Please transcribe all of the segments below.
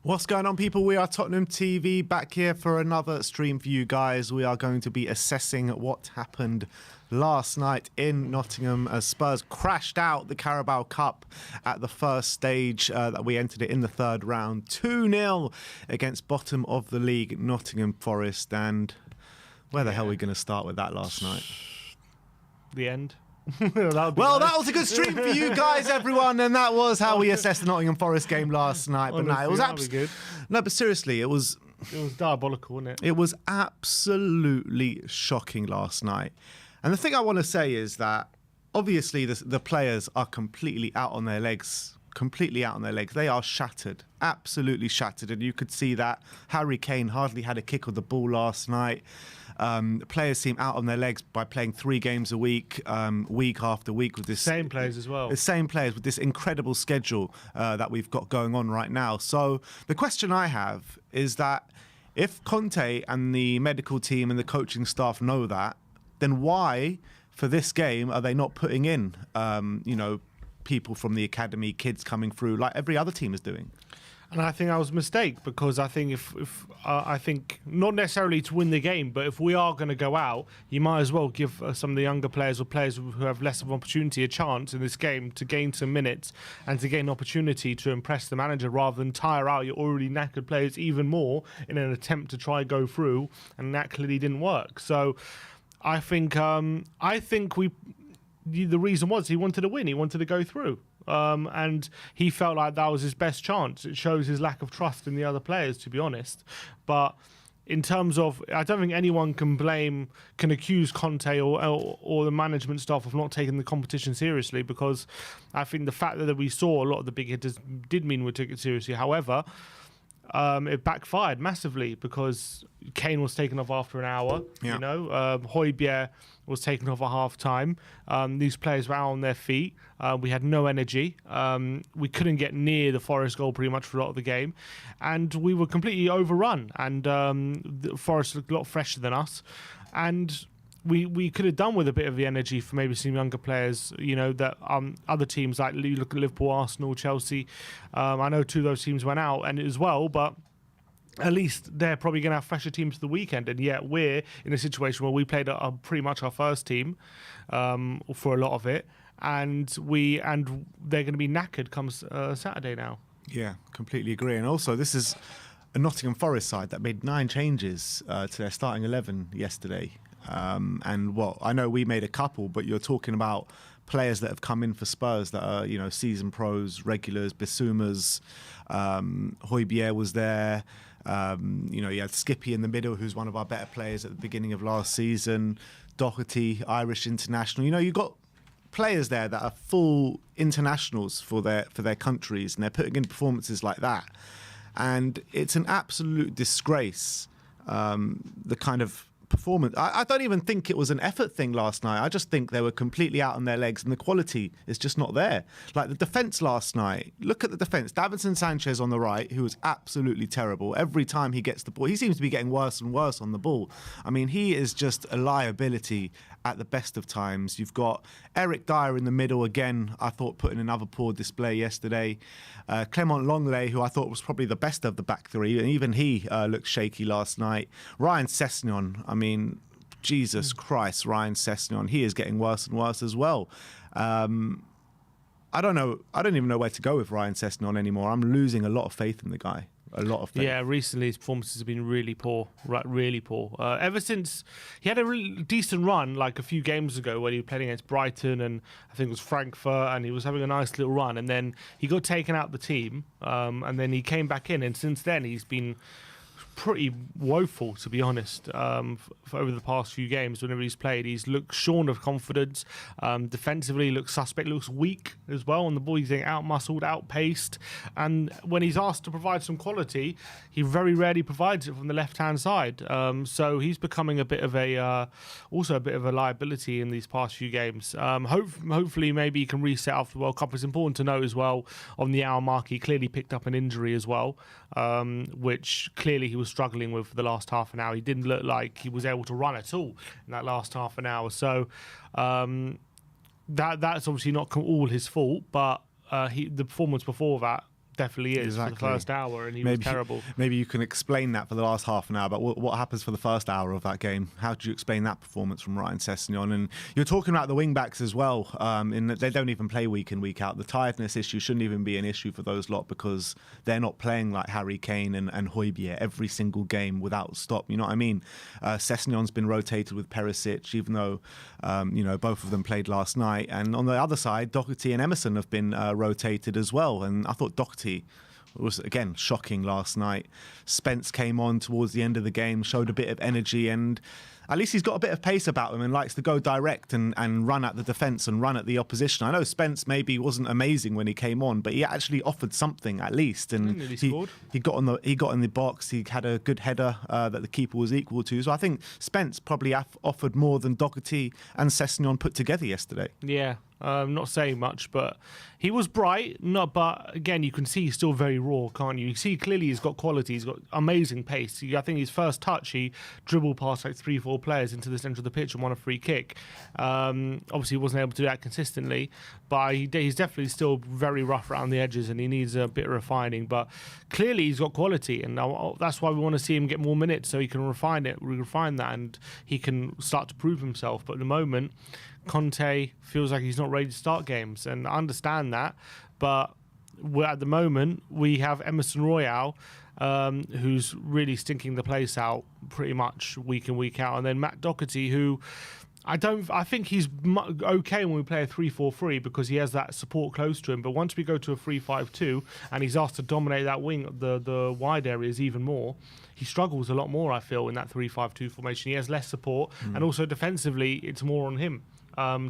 What's going on, people? We are Tottenham TV, back here for another stream for you guys. We are going to be assessing what happened last night in Nottingham as Spurs crashed out the Carabao Cup at the first stage that we entered it in the third round. 2-0 against bottom of the league, Nottingham Forest. And where the hell are we going to start with that last night? The end. That was a good stream for you guys, everyone, and that was how we assessed the Nottingham Forest game last night. But no, it was absolutely no. But seriously, it was diabolical, wasn't it? It was absolutely shocking last night. And the thing I want to say is that obviously the players are completely out on their legs. They are shattered, absolutely shattered, and you could see that. Harry Kane hardly had a kick of the ball last night. Players seem out on their legs by playing 3 games a week, week after week with this same players as well. The same players with this incredible schedule that we've got going on right now. So the question I have is that if Conte and the medical team and the coaching staff know that, then why for this game are they not putting in, people from the academy, kids coming through like every other team is doing? And I think that was a mistake, because I think I think not necessarily to win the game, but if we are going to go out, you might as well give some of the younger players or players who have less of an opportunity a chance in this game to gain some minutes and to gain an opportunity to impress the manager, rather than tire out your already knackered players even more in an attempt to try go through, and that clearly didn't work. So I think the reason was he wanted to win, he wanted to go through. And he felt like that was his best chance. It shows his lack of trust in the other players, to be honest. But in terms of, I don't think anyone can accuse Conte or the management staff of not taking the competition seriously, because I think the fact that we saw a lot of the big hitters did mean we took it seriously. However, it backfired massively, because Kane was taken off after an hour. Yeah. Højbjerg was taken off at half time. These players were out on their feet. We had no energy. We couldn't get near the Forest goal pretty much for a lot of the game, and we were completely overrun. And the Forest looked a lot fresher than us, and we could have done with a bit of the energy for maybe some younger players, that other teams, like you look at Liverpool, Arsenal, Chelsea. I know 2 of those teams went out and as well, but at least they're probably going to have fresher teams for the weekend. And yet we're in a situation where we played pretty much our first team for a lot of it, and they're going to be knackered come Saturday now. Yeah, completely agree. And also, this is a Nottingham Forest side that made 9 changes to their starting 11 yesterday. And I know we made a couple, but you're talking about players that have come in for Spurs that are, season pros, regulars, Bissoumas, Højbjerg was there. You had Skippy in the middle, who's one of our better players at the beginning of last season. Doherty, Irish international. You've got players there that are full internationals for their countries, and they're putting in performances like that. And it's an absolute disgrace, the kind of performance. I don't even think it was an effort thing last night. I just think they were completely out on their legs, and the quality is just not there. Like the defence last night, look at the defence. Davinson Sanchez on the right, who was absolutely terrible. Every time he gets the ball, he seems to be getting worse and worse on the ball. I mean, he is just a liability at the best of times. You've got Eric Dyer in the middle again. I thought put in another poor display yesterday. Clement Longley, who I thought was probably the best of the back three, and even he looked shaky last night. Ryan Sessegnon, I mean, Jesus Christ, Ryan Sessegnon, he is getting worse and worse as well. I don't know. I don't even know where to go with Ryan Sessegnon anymore. I'm losing a lot of faith in the guy. A lot of faith. Yeah, recently his performances have been really poor, really poor. Ever since he had a really decent run, like a few games ago when he was playing against Brighton and I think it was Frankfurt, and he was having a nice little run, and then he got taken out the team, and then he came back in, and since then he's been pretty woeful, to be honest, for over the past few games. Whenever he's played, he's looked shorn of confidence. Defensively, he looks suspect, looks weak as well on the ball. He's getting out-muscled, out-paced, and when he's asked to provide some quality, he very rarely provides it from the left-hand side. So he's becoming a bit of a liability in these past few games. Hopefully, maybe he can reset after the World Cup. It's important to note as well, on the hour mark, he clearly picked up an injury as well, which clearly he was struggling with for the last half an hour. He didn't look like he was able to run at all in that last half an hour. So that's obviously not all his fault, but the performance before that definitely is for the first hour, and he was terrible. Maybe you can explain that for the last half an hour, but what happens for the first hour of that game? How do you explain that performance from Ryan Sessegnon? And you're talking about the wing-backs as well, in that they don't even play week in, week out. The tiredness issue shouldn't even be an issue for those lot because they're not playing like Harry Kane and Højbjerg every single game without stop. You know what I mean? Sessegnon's been rotated with Perisic, even though, both of them played last night. And on the other side, Doherty and Emerson have been rotated as well. And I thought Doherty was, again, shocking last night. Spence came on towards the end of the game, showed a bit of energy, and at least he's got a bit of pace about him and likes to go direct and run at the defence and run at the opposition. I know Spence maybe wasn't amazing when he came on, but he actually offered something at least. And he got in the box. He had a good header that the keeper was equal to. So I think Spence probably offered more than Doherty and Sessegnon put together yesterday. Yeah. Not saying much, but he was bright. But again, you can see he's still very raw, can't you? You see clearly he's got quality. He's got amazing pace. I think his first touch, he dribbled past like 3-4 players into the centre of the pitch and won a free kick. Obviously, he wasn't able to do that consistently, but he's definitely still very rough around the edges, and he needs a bit of refining. But clearly, he's got quality, and that's why we want to see him get more minutes so he can refine that, and he can start to prove himself. But at the moment, Conte feels like he's not ready to start games, and I understand that, but at the moment we have Emerson Royale, who's really stinking the place out pretty much week in, week out, and then Matt Doherty, who I think he's okay when we play a 3-4-3 because he has that support close to him, but once we go to a 3-5-2 and he's asked to dominate that wing, the wide areas even more, he struggles a lot more, I feel, in that 3-5-2 formation. He has less support, and also defensively it's more on him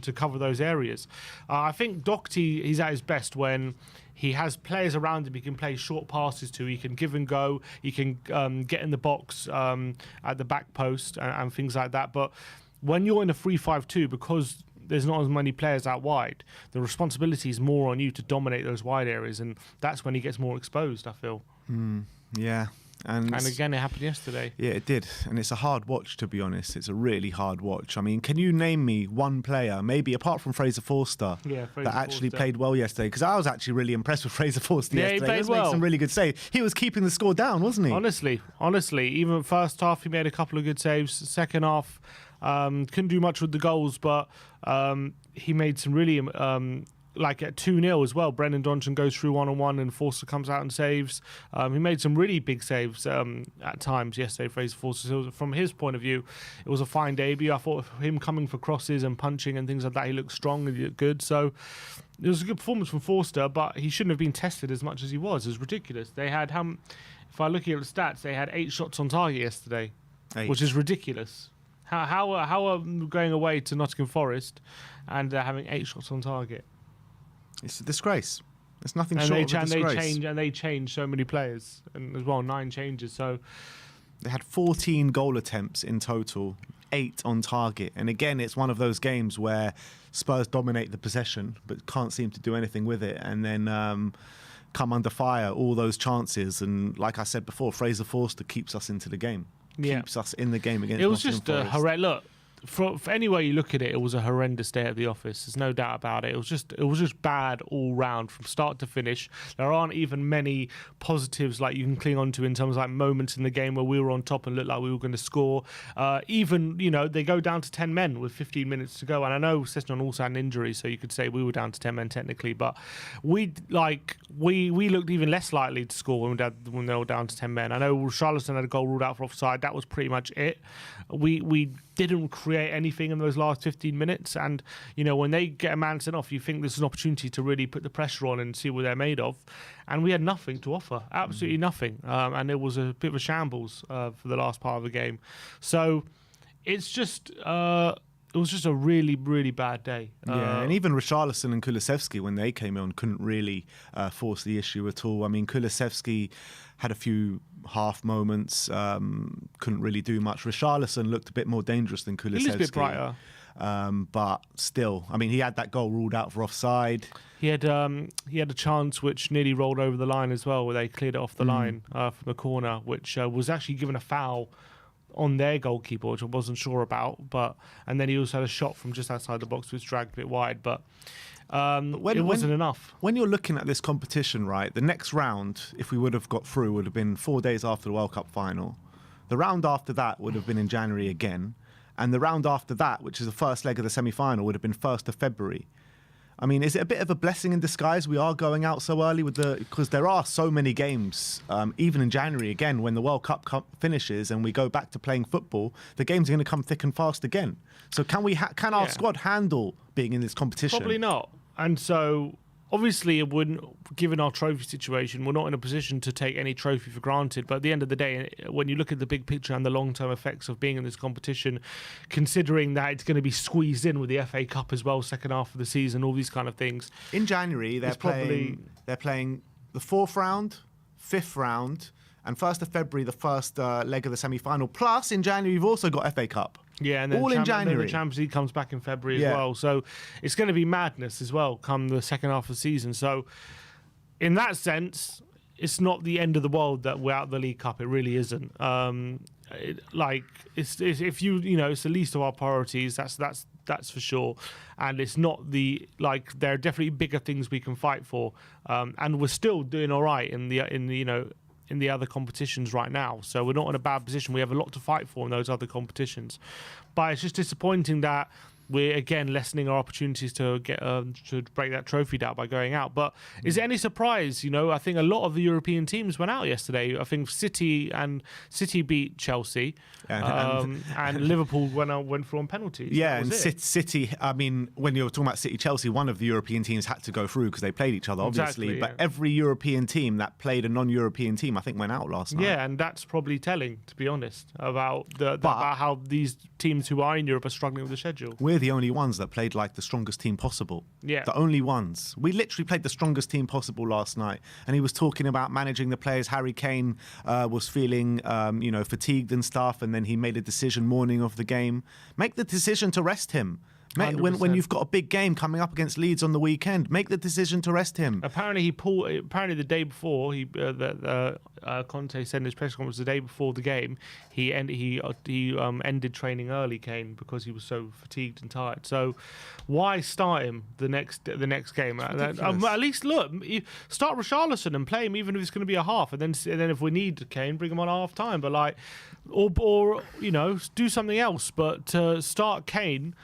to cover those areas. I think Doherty, he's at his best when he has players around him he can play short passes to, he can give and go, he can get in the box at the back post and things like that. But when you're in a 3-5-2, because there's not as many players out wide, the responsibility is more on you to dominate those wide areas, and that's when he gets more exposed, I feel. Yeah. And again, it happened yesterday. Yeah, it did. And it's a hard watch, to be honest. It's a really hard watch. I mean, can you name me one player, maybe apart from Fraser Forster, that actually played well yesterday? Because I was actually really impressed with Fraser Forster yesterday. He played well. Made some really good saves. He was keeping the score down, wasn't he? Honestly, even first half, he made a couple of good saves. Second half, couldn't do much with the goals, but he made some really... like at 2-0 as well, Brendan Johnson goes through one-on-one and Forster comes out and saves. He made some really big saves at times yesterday, Fraser Forster. So from his point of view, it was a fine debut. I thought of him coming for crosses and punching and things like that, he looked strong and he looked good. So it was a good performance from Forster, but he shouldn't have been tested as much as he was. It was ridiculous. They had, if I look at the stats, they had 8 shots on target yesterday, which is ridiculous. How are going away to Nottingham Forest and having 8 shots on target? It's a disgrace. It's nothing short of a disgrace. They changed so many players, and as well 9 changes. So they had 14 goal attempts in total, 8 on target. And again, it's one of those games where Spurs dominate the possession, but can't seem to do anything with it, and then come under fire all those chances. And like I said before, Fraser Forster keeps us into the game. Keeps us in the game against Nottingham Forest. It was just a horrendous look. For any way you look at it, it was a horrendous day at the office. There's no doubt about it. It was just bad all round from start to finish. There aren't even many positives like you can cling on to in terms of like moments in the game where we were on top and looked like we were going to score. Even they go down to 10 men with 15 minutes to go, and I know Sessegnon also had an injury, so you could say we were down to 10 men technically, but we looked even less likely to score when they were down to 10 men. I know Richarlison had a goal ruled out for offside. That was pretty much it. We didn't create anything in those last 15 minutes, and when they get a man sent off, you think this is an opportunity to really put the pressure on and see what they're made of, and we had nothing to offer, absolutely nothing, and it was a bit of a shambles for the last part of the game. So it's just it was just a really, really bad day. And even Richarlison and Kulusevski, when they came on, couldn't really force the issue at all. I mean, Kulusevski had a few half moments, couldn't really do much. Richarlison looked a bit more dangerous than Kulusevski. He was a bit brighter. But still, I mean, he had that goal ruled out for offside. He had a chance which nearly rolled over the line as well, where they cleared it off the line from the corner, which was actually given a foul on their goalkeeper, which I wasn't sure about. And then he also had a shot from just outside the box, which dragged a bit wide. But It wasn't enough. When you're looking at this competition, right, the next round, if we would have got through, would have been 4 days after the World Cup final. The round after that would have been in January again. And the round after that, which is the first leg of the semi-final, would have been 1st of February. I mean, is it a bit of a blessing in disguise we are going out so early because there are so many games, even in January again, when the World Cup finishes and we go back to playing football, the games are going to come thick and fast again. So can our squad handle being in this competition? Probably not. And so, obviously, it wouldn't, given our trophy situation, we're not in a position to take any trophy for granted. But at the end of the day, when you look at the big picture and the long-term effects of being in this competition, considering that it's going to be squeezed in with the FA Cup as well, second half of the season, all these kind of things. In January, they're playing the 4th round, 5th round, and 1st of February, the first leg of the semi-final. Plus, in January, you've also got FA Cup. Yeah, and then all in January. Then the Champions League comes back in February as well. So it's going to be madness as well come the second half of the season. So in that sense, it's not the end of the world that we're out of the League Cup. It really isn't. It's the least of our priorities. That's for sure. And it's not there are definitely bigger things we can fight for. And we're still doing all right in the other competitions right now. So we're not in a bad position. We have a lot to fight for in those other competitions. But it's just disappointing that we're, again, lessening our opportunities to get to break that trophy down by going out. But is it any surprise? I think a lot of the European teams went out yesterday. I think City beat Chelsea, and Liverpool went through on penalties. Yeah, and City, I mean, when you're talking about City-Chelsea, one of the European teams had to go through because they played each other, obviously. Exactly, but every European team that played a non-European team, I think, went out last night. Yeah, and that's probably telling, to be honest, about how these teams who are in Europe are struggling with the schedule. We're the only ones that played like the strongest team possible. Yeah. The only ones. We literally played the strongest team possible last night. And he was talking about managing the players. Harry Kane was feeling, fatigued and stuff. And then he made a decision morning of the game. Make the decision to rest him. When you've got a big game coming up against Leeds on the weekend, make the decision to rest him. Apparently, the day before, Conte said in his press conference the day before the game, he ended training early, Kane, because he was so fatigued and tired. So, why start him the next game? At least start Richarlison and play him, even if it's going to be a half, and then if we need Kane, bring him on half time. But or do something else. But to start Kane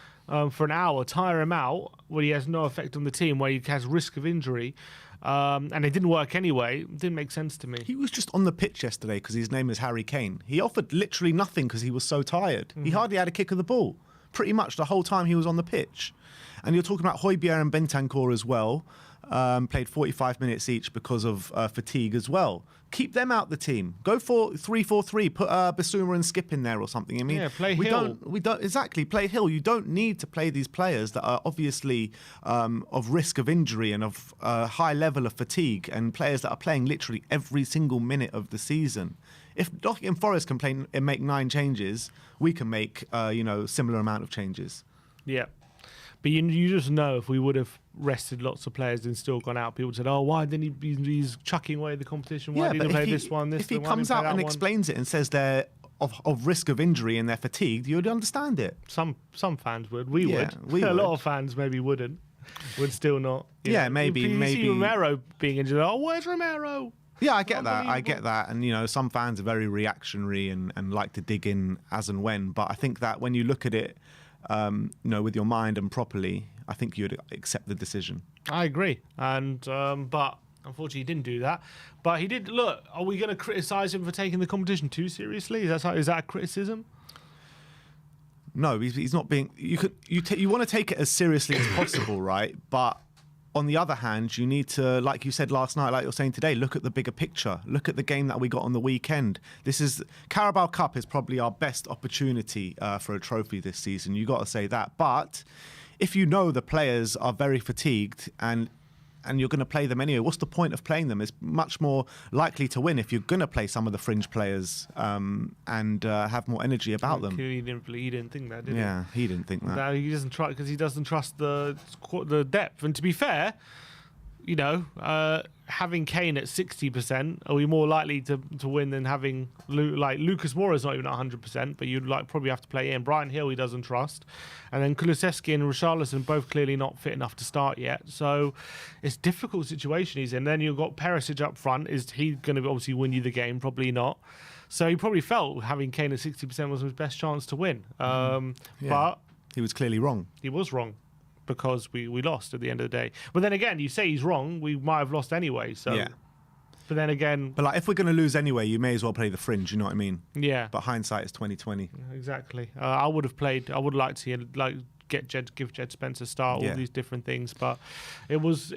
for an hour, tire him out when he has no effect on the team, where he has risk of injury, and it didn't work anyway. It didn't make sense to me. He was just on the pitch yesterday because his name is Harry Kane. He offered literally nothing because he was so tired. Mm-hmm. He hardly had a kick of the ball pretty much the whole time he was on the pitch. And you're talking about Højbjerg and Bentancur as well. Played 45 minutes each because of fatigue as well. Keep them out the team. Go for 3-4-3. Put Bissouma and Skip in there or something. I mean, play Hill. We don't exactly play Hill. You don't need to play these players that are obviously of risk of injury and of high level of fatigue, and players that are playing literally every single minute of the season. If Nottingham Forest can play and make 9 changes, we can make similar amount of changes. Yeah. But you just know if we would have rested lots of players and still gone out, people said, "Oh, why didn't he's chucking away the competition? Why didn't he play this one? If he comes out and explains it and says they're of risk of injury and they're fatigued, you'd understand it. Some fans would. We would. A lot of fans maybe wouldn't. Would still not. Maybe. You see Romero being injured. Oh, where's Romero? Yeah, I get that. And, some fans are very reactionary and like to dig in as and when. But I think that when you look at it, with your mind and properly, I think you'd accept the decision. I agree. And but unfortunately, he didn't do that. But he did. Look, are we going to criticise him for taking the competition too seriously? Is that a criticism? No, he's not being. You want to take it as seriously as possible, right? But on the other hand, you need to, like you said last night, like you're saying today, look at the bigger picture. Look at the game that we got on the weekend. Carabao Cup is probably our best opportunity for a trophy this season. You got to say that. But if you know the players are very fatigued and you're going to play them anyway, what's the point of playing them? It's much more likely to win if you're going to play some of the fringe players and have more energy about them. He didn't think that, did he? Yeah, he didn't think that. No, he doesn't try because he doesn't trust the depth. And to be fair, you know, having Kane at 60%, are we more likely to win than having Lucas Moura's not even at 100%, but you'd probably have to play in Brian Hill, he doesn't trust, and then Kulusevski and Richarlison both clearly not fit enough to start yet. So it's a difficult situation he's in. Then you've got Perisic up front. Is he going to obviously win you the game? Probably not. So he probably felt having Kane at 60% was his best chance to win. But he was clearly wrong. He was wrong, because we lost at the end of the day. But then again, you say he's wrong, we might have lost anyway. So, yeah. But then again, but like, if we're going to lose anyway, you may as well play the fringe. You know what I mean? Yeah. But hindsight is 2020. Exactly. I would have played. I would like to see give Jed Spencer start all these different things. But it was.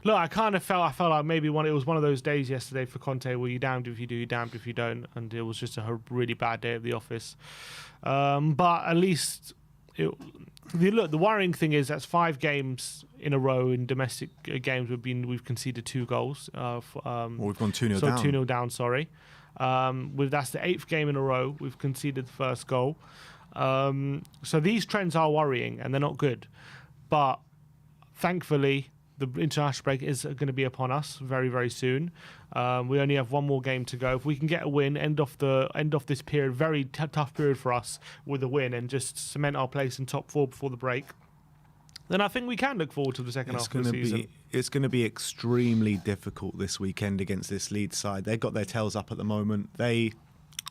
Look, I felt like maybe it was one of those days yesterday for Conte where you're damned if you do, you're damned if you don't, and it was just a really bad day at the office. But at least. The worrying thing is that's 5 games in a row in domestic games we've conceded 2 goals. We've gone 2-0 down. 2-0 down, sorry. That's the 8th game in a row we've conceded the first goal. So these trends are worrying and they're not good. But thankfully, the international break is going to be upon us very, very soon. We only have 1 more game to go. If we can get a win, end off this period, very tough period for us with a win, and just cement our place in top 4 before the break, then I think we can look forward to the second half of the season. It's going to be extremely difficult this weekend against this Leeds side. They've got their tails up at the moment. They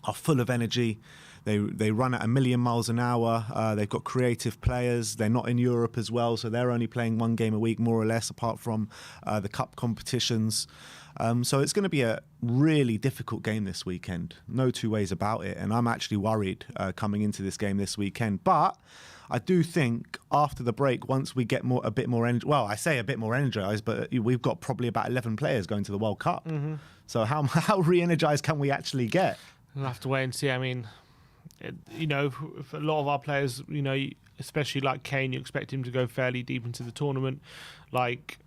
are full of energy. They run at 1,000,000 miles an hour. They've got creative players. They're not in Europe as well, so they're only playing 1 game a week, more or less, apart from the cup competitions. So it's going to be a really difficult game this weekend. No 2 ways about it. And I'm actually worried coming into this game this weekend. But I do think after the break, once we get a bit more energy, well, I say a bit more energized, but we've got probably about 11 players going to the World Cup. Mm-hmm. So how re-energized can we actually get? We'll have to wait and see. I mean, for a lot of our players, especially like Kane, you expect him to go fairly deep into the tournament. Like,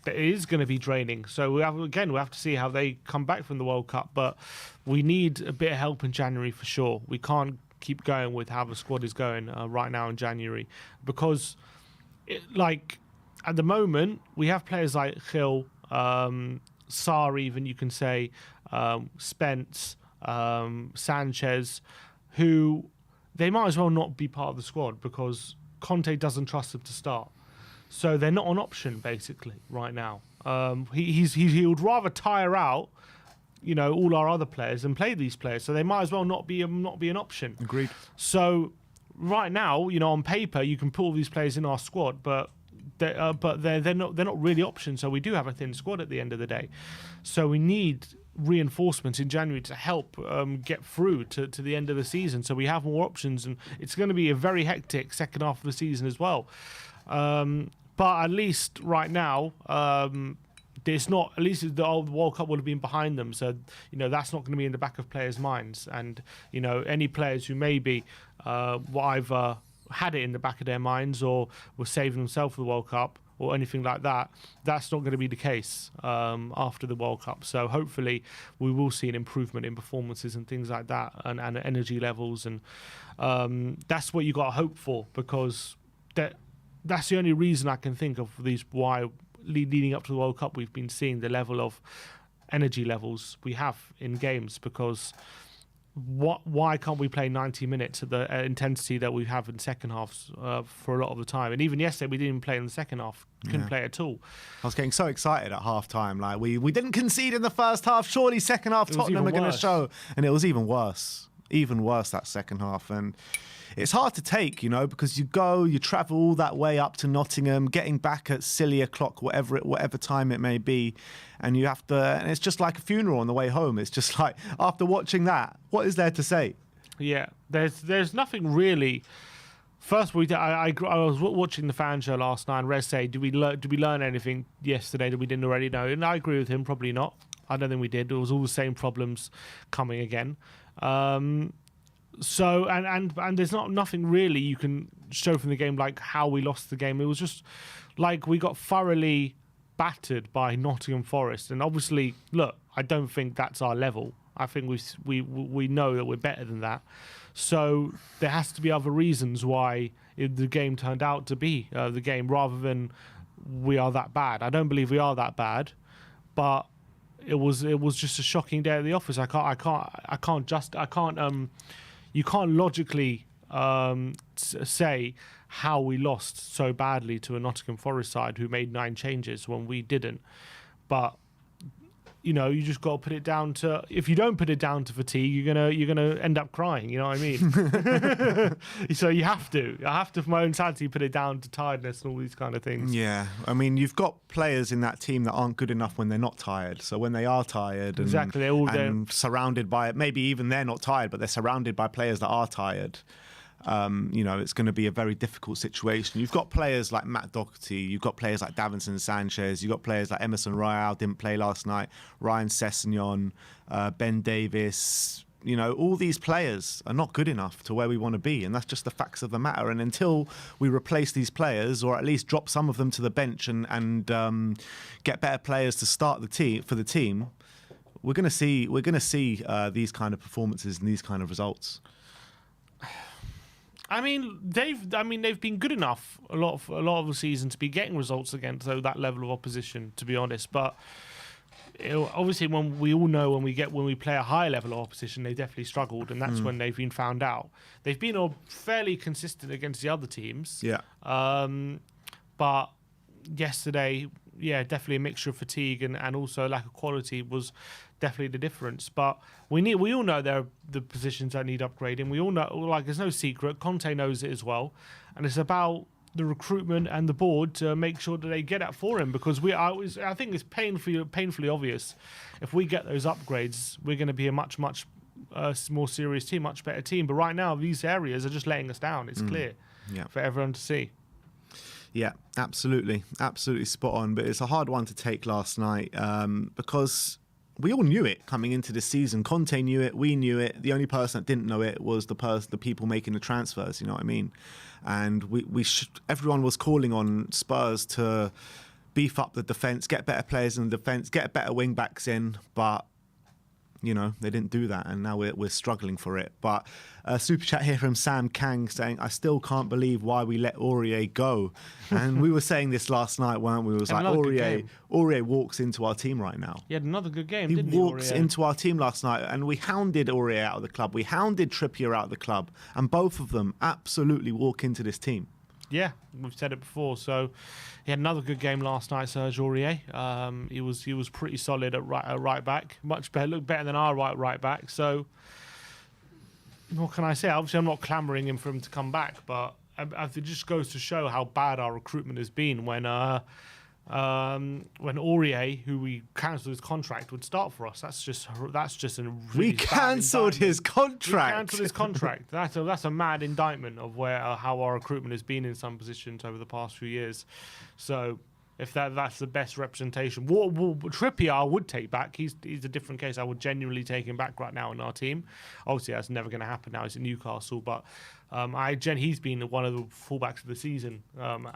it is going to be draining. So we have to see how they come back from the World Cup. But we need a bit of help in January for sure. We can't keep going with how the squad is going right now in January, because at the moment we have players like Gil, Sarr, even you can say, Spence, Sanchez, who they might as well not be part of the squad because Conte doesn't trust them to start. So they're not an option basically right now. He would rather tire out, all our other players than play these players. So they might as well not be an option. Agreed. So right now, on paper you can put all these players in our squad, but they're not really options. So we do have a thin squad at the end of the day. So we need reinforcements in January to help get through to the end of the season, so we have more options, and it's going to be a very hectic second half of the season as well. But at least right now, it's not. At least the old World Cup would have been behind them, so that's not going to be in the back of players' minds. And any players who maybe either had it in the back of their minds or were saving themselves for the World Cup or anything like that, that's not going to be the case after the World Cup. So hopefully we will see an improvement in performances and things like that, and energy levels, and that's what you got to hope for, because that's the only reason I can think of why leading up to the World Cup we've been seeing the level of energy levels we have in games, because why can't we play 90 minutes at the intensity that we have in second halves for a lot of the time? And even yesterday, we didn't even play in the second half. Couldn't play at all. I was getting so excited at half time. Like, we didn't concede in the first half. Surely second half Tottenham are going to show. And it was even worse. Even worse that second half. And it's hard to take, because you travel all that way up to Nottingham, getting back at silly o'clock, whatever time it may be, and you have to, and it's just like a funeral on the way home. It's just like, after watching that, what is there to say? Yeah, there's nothing really. First, I was watching the fan show last night, and Rez said, did we learn anything yesterday that we didn't already know? And I agree with him, probably not. I don't think we did. It was all the same problems coming again. So and there's nothing really you can show from the game like how we lost the game. It was just like we got thoroughly battered by Nottingham Forest, and obviously, look, I don't think that's our level. I think we know that we're better than that. So there has to be other reasons why the game turned out to be the game, rather than we are that bad. I don't believe we are that bad, but it was just a shocking day at the office. You can't logically say how we lost so badly to a Nottingham Forest side who made 9 changes when we didn't. But you just got to put it down to. If you don't put it down to fatigue, you're gonna end up crying. You know what I mean? So you have to. I have to, for my own sanity, put it down to tiredness and all these kind of things. Yeah, I mean, you've got players in that team that aren't good enough when they're not tired. So when they are tired, Exactly, and surrounded by, maybe even they're not tired, but they're surrounded by players that are tired. It's going to be a very difficult situation. You've got players like Matt Doherty, you've got players like Davinson Sanchez, you've got players like Emerson Royale, didn't play last night, Ryan Sessegnon, Ben Davis. All these players are not good enough to where we want to be, and that's just the facts of the matter. And until we replace these players, or at least drop some of them to the bench and get better players to start the team, we're going to see these kind of performances and these kind of results. I mean, they've been good enough a lot of the season to be getting results against that level of opposition, to be honest. But obviously, when we play a high level of opposition, they definitely struggled, and that's when they've been found out. They've been fairly consistent against the other teams. Yeah. But yesterday, definitely a mixture of fatigue and also lack of quality was definitely the difference. But we all know there are the positions that need upgrading. We all know, there's no secret. Conte knows it as well, and it's about the recruitment and the board to make sure that they get that for him, because I think it's painfully obvious. If we get those upgrades, we're going to be a much more serious team, much better team. But right now, these areas are just letting us down. It's clear for everyone to see. Yeah, absolutely spot on. But it's a hard one to take last night because we all knew it coming into the season. Conte knew it, we knew it. The only person that didn't know it was the people making the transfers. You know what I mean? And everyone was calling on Spurs to beef up the defence, get better players in the defence, get better wing backs in, but they didn't do that, and now we're struggling for it. But super chat here from Sam Kang saying, I still can't believe why we let Aurier go. And we were saying this last night, weren't we? It was like Aurier walks into our team right now. He had another good game, he didn't he? He walks into our team last night, and we hounded Aurier out of the club. We hounded Trippier out of the club, and both of them absolutely walk into this team. Yeah, we've said it before. So he had another good game last night, Serge Aurier. He was pretty solid at right back, much better, looked better than our right back. So what can I say? Obviously, I'm not clamouring for him to come back, but it just goes to show how bad our recruitment has been when Aurier, who we cancelled his contract, would start for us. That's just a really we cancelled his contract. We cancelled his contract. That's a mad indictment of how our recruitment has been in some positions over the past few years. So if that's the best representation, Trippier I would take back. He's a different case. I would genuinely take him back right now in our team. Obviously, that's never going to happen now. He's at Newcastle, but he's been one of the fullbacks of the season,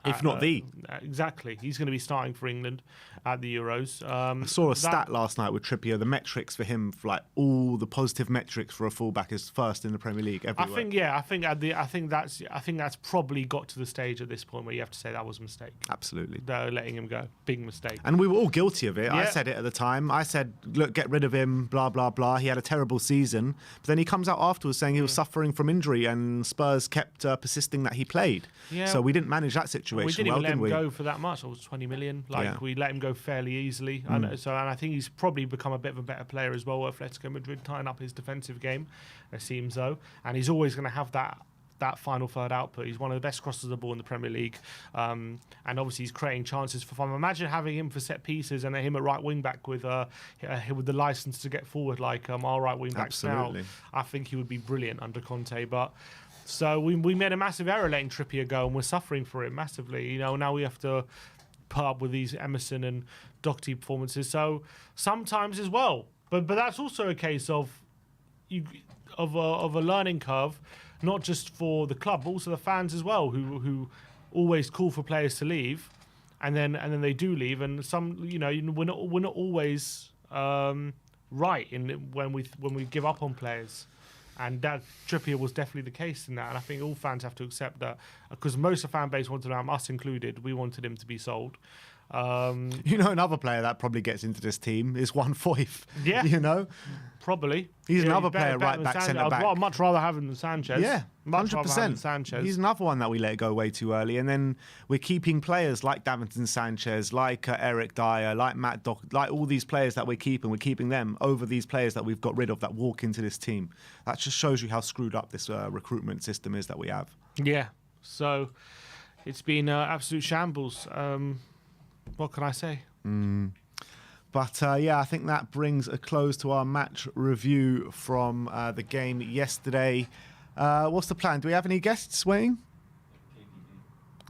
if not the. Exactly, he's going to be starting for England at the Euros. I saw a stat last night with Trippier. The metrics for him, all the positive metrics for a fullback, is first in the Premier League everywhere. I think that's probably got to the stage at this point where you have to say that was a mistake. Absolutely, they're letting him go, big mistake. And we were all guilty of it. Yeah. I said it at the time. I said, look, get rid of him. Blah blah blah. He had a terrible season, but then he comes out afterwards saying he was suffering from injury, and Spurs kept persisting that he played. Yeah. So we didn't manage that situation. We didn't even let him go for that much. It was 20 million. We let him go fairly easily. And I think he's probably become a bit of a better player as well. Atletico Madrid tying up his defensive game, it seems though, and he's always going to have that final third output. He's one of the best crossers of the ball in the Premier League, and obviously he's creating chances for fun. Imagine having him for set pieces and him at right wing back with the license to get forward like our right wing backs now. I think he would be brilliant under Conte, but. So we made a massive error letting Trippier go, and we're suffering for it massively. Now we have to put up with these Emerson and Doherty performances. So sometimes as well, but that's also a case of a learning curve, not just for the club, but also the fans as well, who always call for players to leave, and then they do leave, and we're not always right in when we give up on players. And that Trippier was definitely the case in that. And I think all fans have to accept that, because most of the fan base wanted him, us included, we wanted him to be sold. Another player that probably gets into this team is Juan Foyth. Yeah. Probably. He's another player, right back, centre back. I'd much rather have him than Sanchez. Yeah, 100%. Sanchez. He's another one that we let go way too early. And then we're keeping players like Davinson Sanchez, like Eric Dyer, like Matt Dock, like all these players that we're keeping them over these players that we've got rid of that walk into this team. That just shows you how screwed up this recruitment system is that we have. Yeah. So it's been absolute shambles. What can I say? But I think that brings a close to our match review from the game yesterday. What's the plan? Do we have any guests waiting?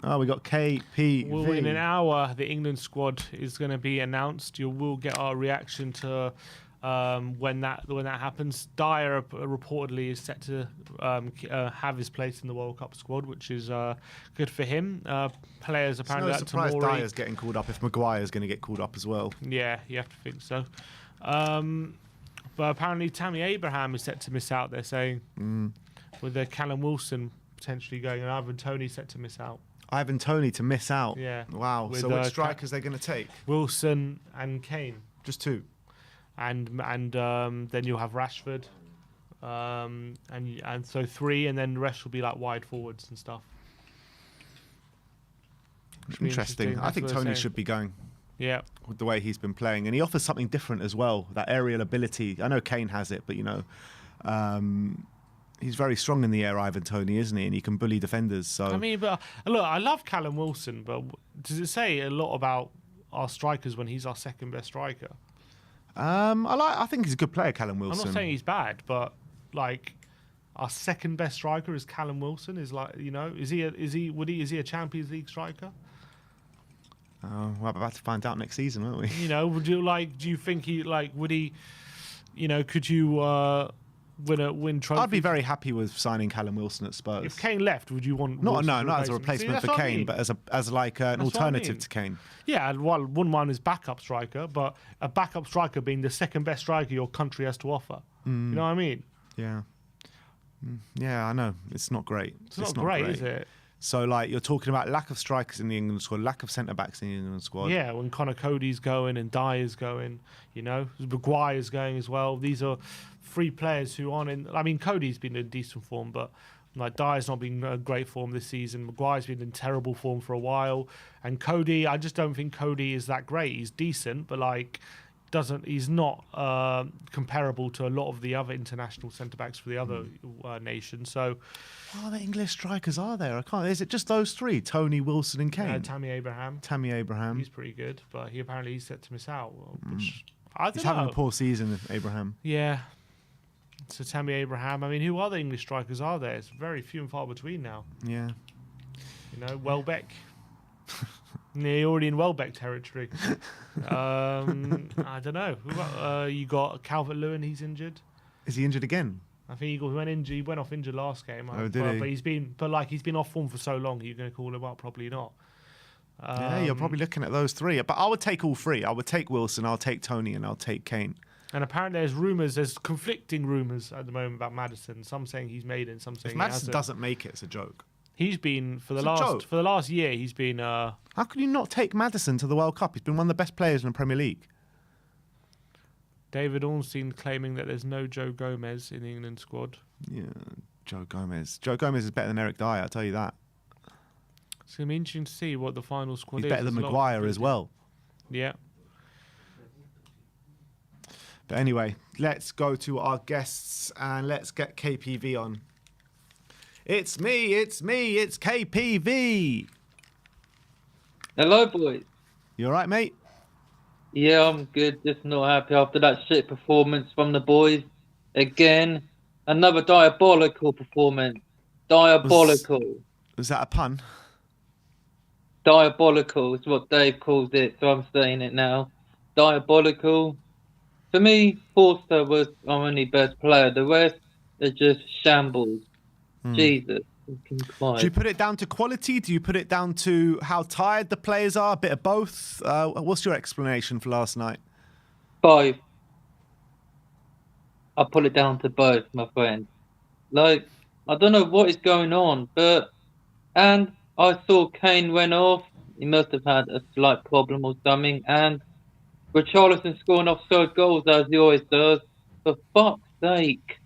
Oh, we got KPV. Well, in an hour, the England squad is going to be announced. You will get our reaction to when that happens. Dyer reportedly is set to have his place in the World Cup squad, which is good for him. Players apparently. It's no surprise Dyer's getting called up if Maguire's going to get called up as well. Yeah, you have to think so. But apparently Tammy Abraham is set to miss out. They're saying with their Callum Wilson potentially going, and Ivan Toney set to miss out. Ivan Toney to miss out. Yeah. Wow. With, so which strikers they're going to take? Wilson and Kane. Just two. And then you'll have Rashford, and so three, and then the rest will be like wide forwards and stuff. Interesting. I think Toney should be going. Yeah, with the way he's been playing, and he offers something different as well. That aerial ability. I know Kane has it, but he's very strong in the air, Ivan Toney, isn't he? And he can bully defenders. So I mean, but look, I love Callum Wilson, but does it say a lot about our strikers when he's our second best striker? I think he's a good player, Callum Wilson. I'm not saying he's bad, but like our second best striker is Callum Wilson. Is he a Champions League striker? We're about to find out next season, aren't we? Do you think would he, could you win trophies? I'd be very happy with signing Callum Wilson at Spurs. If Kane left, would you want not as a replacement for Kane, but as an alternative to Kane? Yeah, well, wouldn't mind his backup striker, but a backup striker being the second best striker your country has to offer. You know what I mean? Yeah. Yeah, I know. It's not great. It's not great, is it? So, you're talking about lack of strikers in the England squad, lack of centre-backs in the England squad. Yeah, when Connor Cody's going and Dyer's going, Maguire's going as well. These are three players who aren't in... I mean, Cody's been in decent form, but Dyer's not been in great form this season. Maguire's been in terrible form for a while. And Cody, I just don't think Cody is that great. He's decent, but, he's not comparable to a lot of the other international centre-backs for the other nations. So... What other English strikers are there? Is it just those three? Toney, Wilson, and Kane. Tammy Abraham. He's pretty good, but he's set to miss out. He's having a poor season, Abraham. Yeah. So Tammy Abraham. I mean, who other English strikers are there? It's very few and far between now. Yeah. Welbeck. You're already in Welbeck territory. I don't know. You got Calvert-Lewin. He's injured. Is he injured again? I think he went off injured last game. Oh, did he? But he's been off form for so long. You're going to call him up? Probably not. Yeah, you're probably looking at those three. But I would take all three. I would take Wilson, I'll take Toney, and I'll take Kane. And apparently there's conflicting rumours at the moment about Maddison. Some saying he's made it, some saying if Maddison doesn't make it, it's a joke. He's been for the last year. He's been. How can you not take Maddison to the World Cup? He's been one of the best players in the Premier League. David Ornstein claiming that there's no Joe Gomez in the England squad. Yeah, Joe Gomez. Joe Gomez is better than Eric Dyer, I'll tell you that. It's going to be interesting to see what the final squad is. He's better than Maguire as well. Yeah. But anyway, let's go to our guests and let's get KPV on. It's me, it's KPV. Hello, boys. You all right, mate? Yeah, I'm good. Just not happy after that shit performance from the boys. Again, another diabolical performance. Diabolical. Was that a pun? Diabolical is what Dave calls it, so I'm saying it now. Diabolical. For me, Forster was our only best player. The rest are just shambles. Jesus. Do you put it down to quality? Do you put it down to how tired the players are? A bit of both? What's your explanation for last night? Both. I'll put it down to both, my friend. Like, I don't know what is going on, but and I saw Kane went off. He must have had a slight problem or something. And Richarlison scoring offside goals as he always does. For fuck's sake,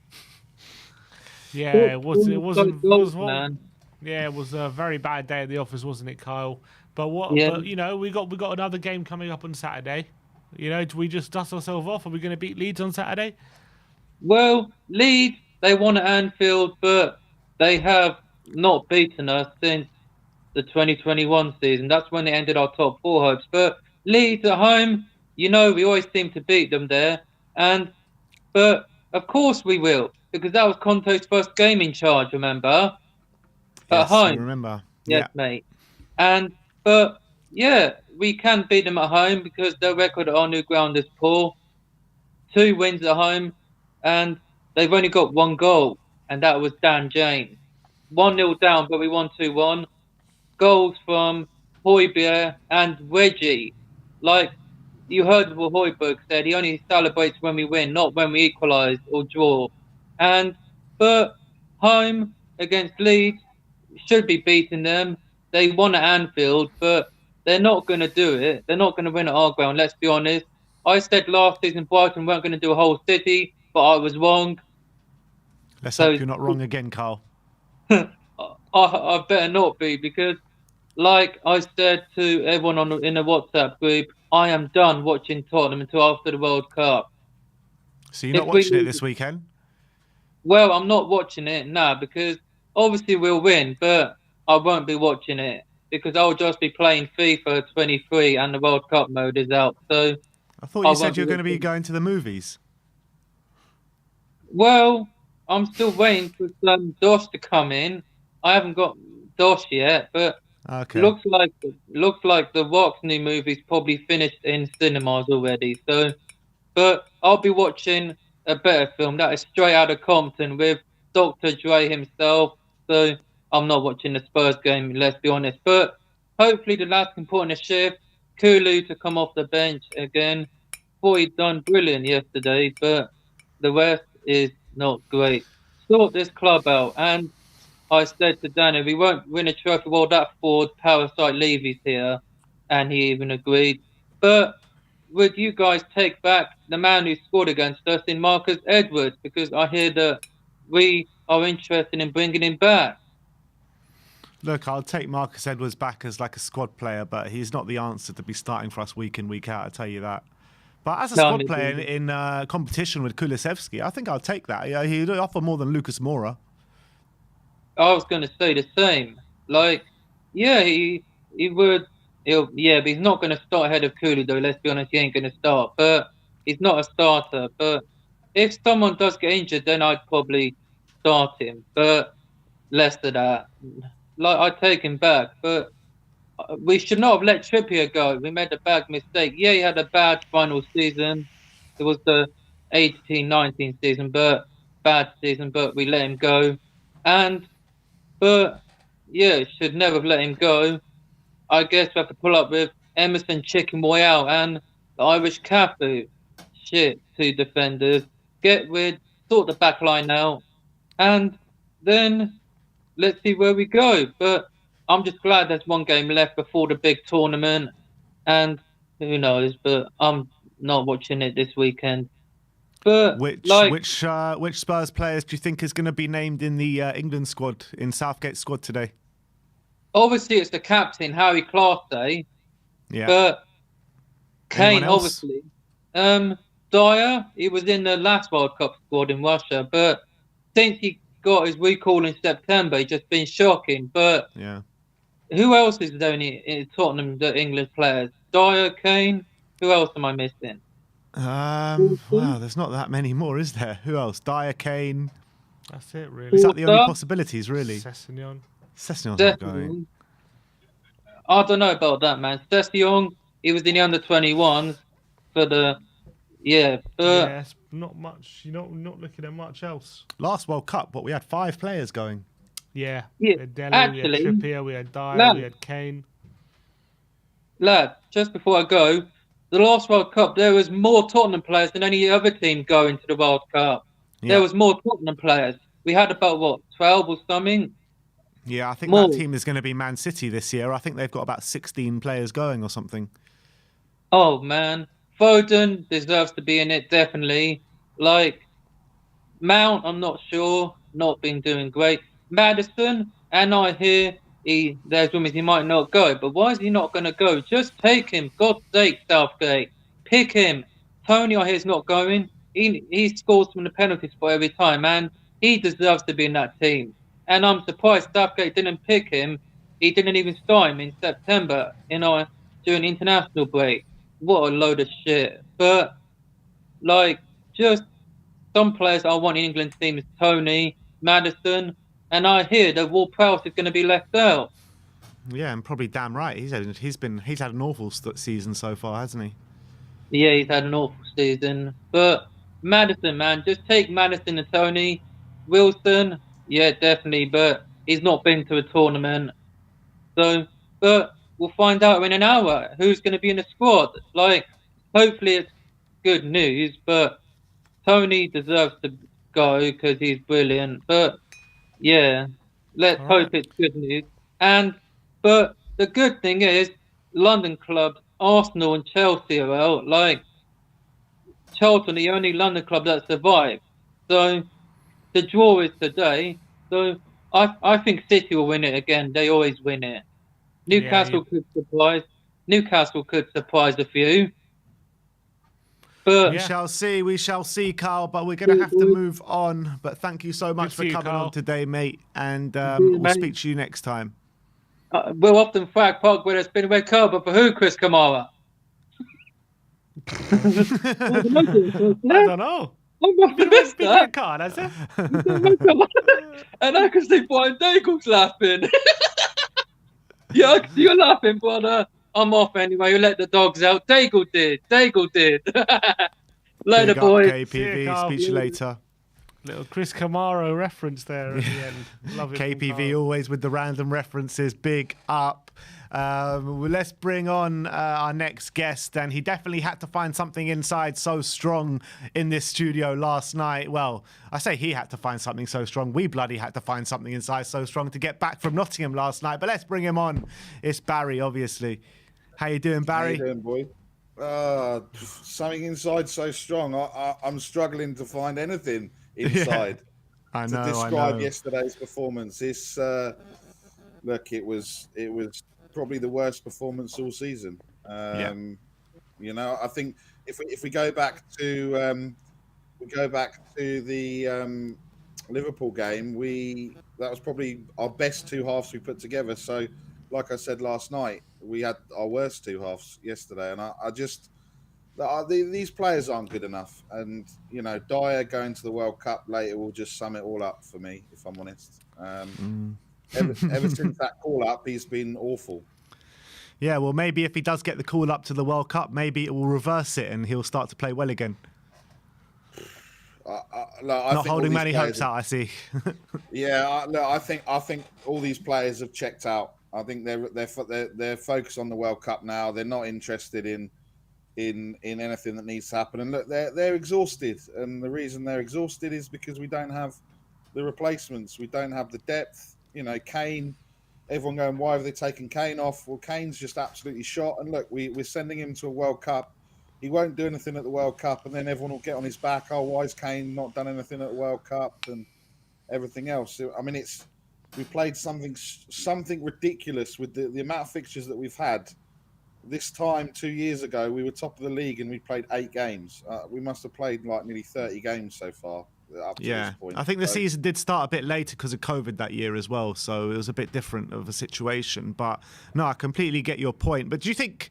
Yeah, stop it was. It scoring offside wasn't. goals, Was what? man. Yeah, it was a very bad day at the office, wasn't it, Kyle? But what? Yeah. But you know, we got another game coming up on Saturday. You know, do we just dust ourselves off? Are we going to beat Leeds on Saturday? Well, Leeds they won at Anfield, but they have not beaten us since the 2021 season. That's when they ended our top four hopes. But Leeds at home, you know, we always seem to beat them there. And but of course we will, because that was Conte's first game in charge. Remember, at Yes, we home. remember. Yes, Yeah. mate. And but yeah, we can beat them at home because their record at our new ground is poor. 2 wins at home, and they've only got one goal, and that was Dan James. 1-0 down, but we won 2-1. Goals from Højbjerg and Reggie. Like you heard what Højbjerg said, he only celebrates when we win, not when we equalise or draw. And but home against Leeds should be beating them. They won at Anfield, but they're not going to do it. They're not going to win at our ground. Let's be honest. I said last season Brighton weren't going to do a whole city, but I was wrong. Let's So hope you're not wrong again, Carl. I better not be because, like I said to everyone in the WhatsApp group, I am done watching Tottenham until after the World Cup. So you're If not we watching it lose, this weekend? well, I'm not watching it now because obviously we'll win, but I won't be watching it because I'll just be playing FIFA 23 and the World Cup mode is out. So I thought I you won't said be you were going to be watching. going to the movies. Well, I'm still waiting for some Dosh to come in. I haven't got Dosh yet, but Okay. looks like the Rock's new movie's probably finished in cinemas already. So, but I'll be watching a better film that is straight out of Compton with Dr. Dre himself. So I'm not watching the Spurs game, let's be honest. But hopefully the lads can put in a shift. Kulu to come off the bench again. Thought he'd done brilliant yesterday, but the rest is not great. Sort this club out. And I said to Danny, we won't win a trophy while that Ford parasite Levy's here. And he even agreed. But would you guys take back the man who scored against us in Marcus Edwards? Because I hear that we are interested in bringing him back. Look, I'll take Marcus Edwards back as like a squad player, but he's not the answer to be starting for us week in, week out, I'll tell you that. But as a Tell squad me, player dude. in competition with Kulusevski, I think I'll take that. Yeah, he'd offer more than Lucas Moura. I was going to say the same. Like, yeah, he would. Yeah, but he's not going to start ahead of Kulu, though. Let's be honest, he ain't going to start. But he's not a starter. But if someone does get injured, then I'd probably start him. But less than that, like I'd take him back. But we should not have let Trippier go. We made a bad mistake. Yeah, he had a bad final season. It was the 18-19 season, but bad season. But we let him go, and but yeah, should never have let him go. I guess we have to pull up with Emerson Chicken Royale and the Irish Cafu. Shit, 2 defenders. Get rid, sort the back line out, and then let's see where we go. But I'm just glad there's one game left before the big tournament, and who knows? But I'm not watching it this weekend. But Which like, which which Spurs players do you think is going to be named in the England squad, in Southgate's squad today? obviously it's the captain Harry Clase, Yeah. but Anyone Kane else? obviously. Dyer, he was in the last World Cup squad in Russia, but since he got his recall in September, he's just been shocking. But Yeah. who else is there in Tottenham, the English players? Dyer, Kane. Who else am I missing? Wow, there's not that many more, is there? Who else? Dyer, Kane. That's it, Is really. that the only Porter, possibilities, really? Sessegnon. Sessegnon's not going. Sessegnon. I don't know about that, man. Sessegnon, he was in the under-21s for the but Yeah, it's not much. You're not looking at much else. Last World Cup, what we had 5 players going. Yeah, yeah, we had Dele, we had actually, Trippier, we had Dyer, lad, we had Kane. just before I go, the last World Cup there was more Tottenham players than any other team going to the World Cup. There Yeah. was more Tottenham players. We had about, what, 12 or something? Yeah, I think that More. team is going to be Man City this year. I think they've got about 16 players going or something. Oh, man. Foden deserves to be in it, definitely. Like, Mount, I'm not sure. Not been doing great. Madison, and I hear there's rumors he might not go, but why is he not going to go? Just take him. God's sake, Southgate. Pick him. Tony, I hear, is not going. He scores from the penalty spot every time, and he deserves to be in that team. And I'm surprised Southgate didn't pick him. He didn't even start him in September, during international break. What a load of shit. But, like, just some players I want in England's team is Tony, Madison, and I hear that Ward Prowse is going to be left out. Yeah, and probably damn right. He's had an awful season so far, hasn't he? Yeah, he's had an awful season. But Madison, man, just take Madison and Tony. Wilson, yeah, definitely, but he's not been to a tournament. So, but we'll find out in an hour who's going to be in the squad. Like, hopefully it's good news, but Tony deserves to go because he's brilliant. But yeah, let's All right. hope it's good news. But the good thing is, London clubs, Arsenal and Chelsea are out. Like, Charlton, the only London club that survived. So the draw is today. So I think City will win it again. They always win it. Newcastle could surprise. Newcastle could surprise a few. But We shall see, Carl, but we're going to have to move on. But thank you so much for coming on today, mate. And we'll speak to you next time. We'll often flag Park where there's been a red card, but for who, Chris Kamara? I don't know. Been a red card, has it? And I can see Brian Daigle's laughing. Yeah, you're laughing, brother. I'm off anyway. You let the dogs out. Daigle did. Later, boys. KPV. Speak to you later. Little Chris Kamara reference there at the end. Love it. KPV always with the random references. Big up. Let's bring on our next guest, and he definitely had to find something inside so strong in this studio last night. Well, I say he had to find something so strong. We bloody had to find something inside so strong to get back from Nottingham last night. But let's bring him on. It's Barry, obviously. How you doing, Barry? How you doing, boy? Something inside so strong. I'm struggling to find anything inside to describe yesterday's performance. It's look, it was probably the worst performance all season. You know, I think if we go back to the Liverpool game, that was probably our best two halves we put together. So, like I said last night, we had our worst two halves yesterday, and I just these players aren't good enough. And you know, Dyer going to the World Cup later will just sum it all up for me, if I'm honest. Ever since that call up, he's been awful. Yeah, well, maybe if he does get the call up to the World Cup, maybe it will reverse it and he'll start to play well again. Not holding many hopes out, I see. Yeah, I think all these players have checked out. I think they're focused on the World Cup now. They're not interested in anything that needs to happen. And look, they're exhausted, and the reason they're exhausted is because we don't have the replacements. We don't have the depth. You know, Kane. Everyone going, why have they taken Kane off? Well, Kane's just absolutely shot. And look, we're sending him to a World Cup. He won't do anything at the World Cup, and then everyone will get on his back. Oh, why has Kane not done anything at the World Cup and everything else? I mean, we played something ridiculous with the amount of fixtures that we've had. This time 2 years ago, we were top of the league and we played 8 games. We must have played like nearly 30 games so far. Up to this point. I think the season did start a bit later because of COVID that year as well, so it was a bit different of a situation. But no, I completely get your point. But do you think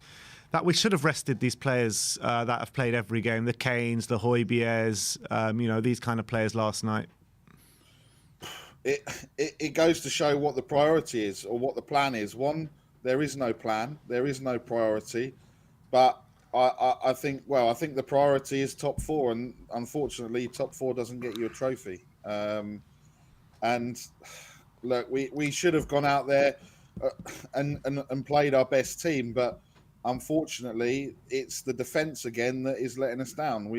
that we should have rested these players that have played every game, the Kanes, the Højbjergs, you know, these kind of players last night? It goes to show what the priority is or what the plan is. One, there is no plan, there is no priority, but I think the priority is top 4, and unfortunately, top 4 doesn't get you a trophy. And look, we should have gone out there and played our best team, but unfortunately, it's the defence again that is letting us down.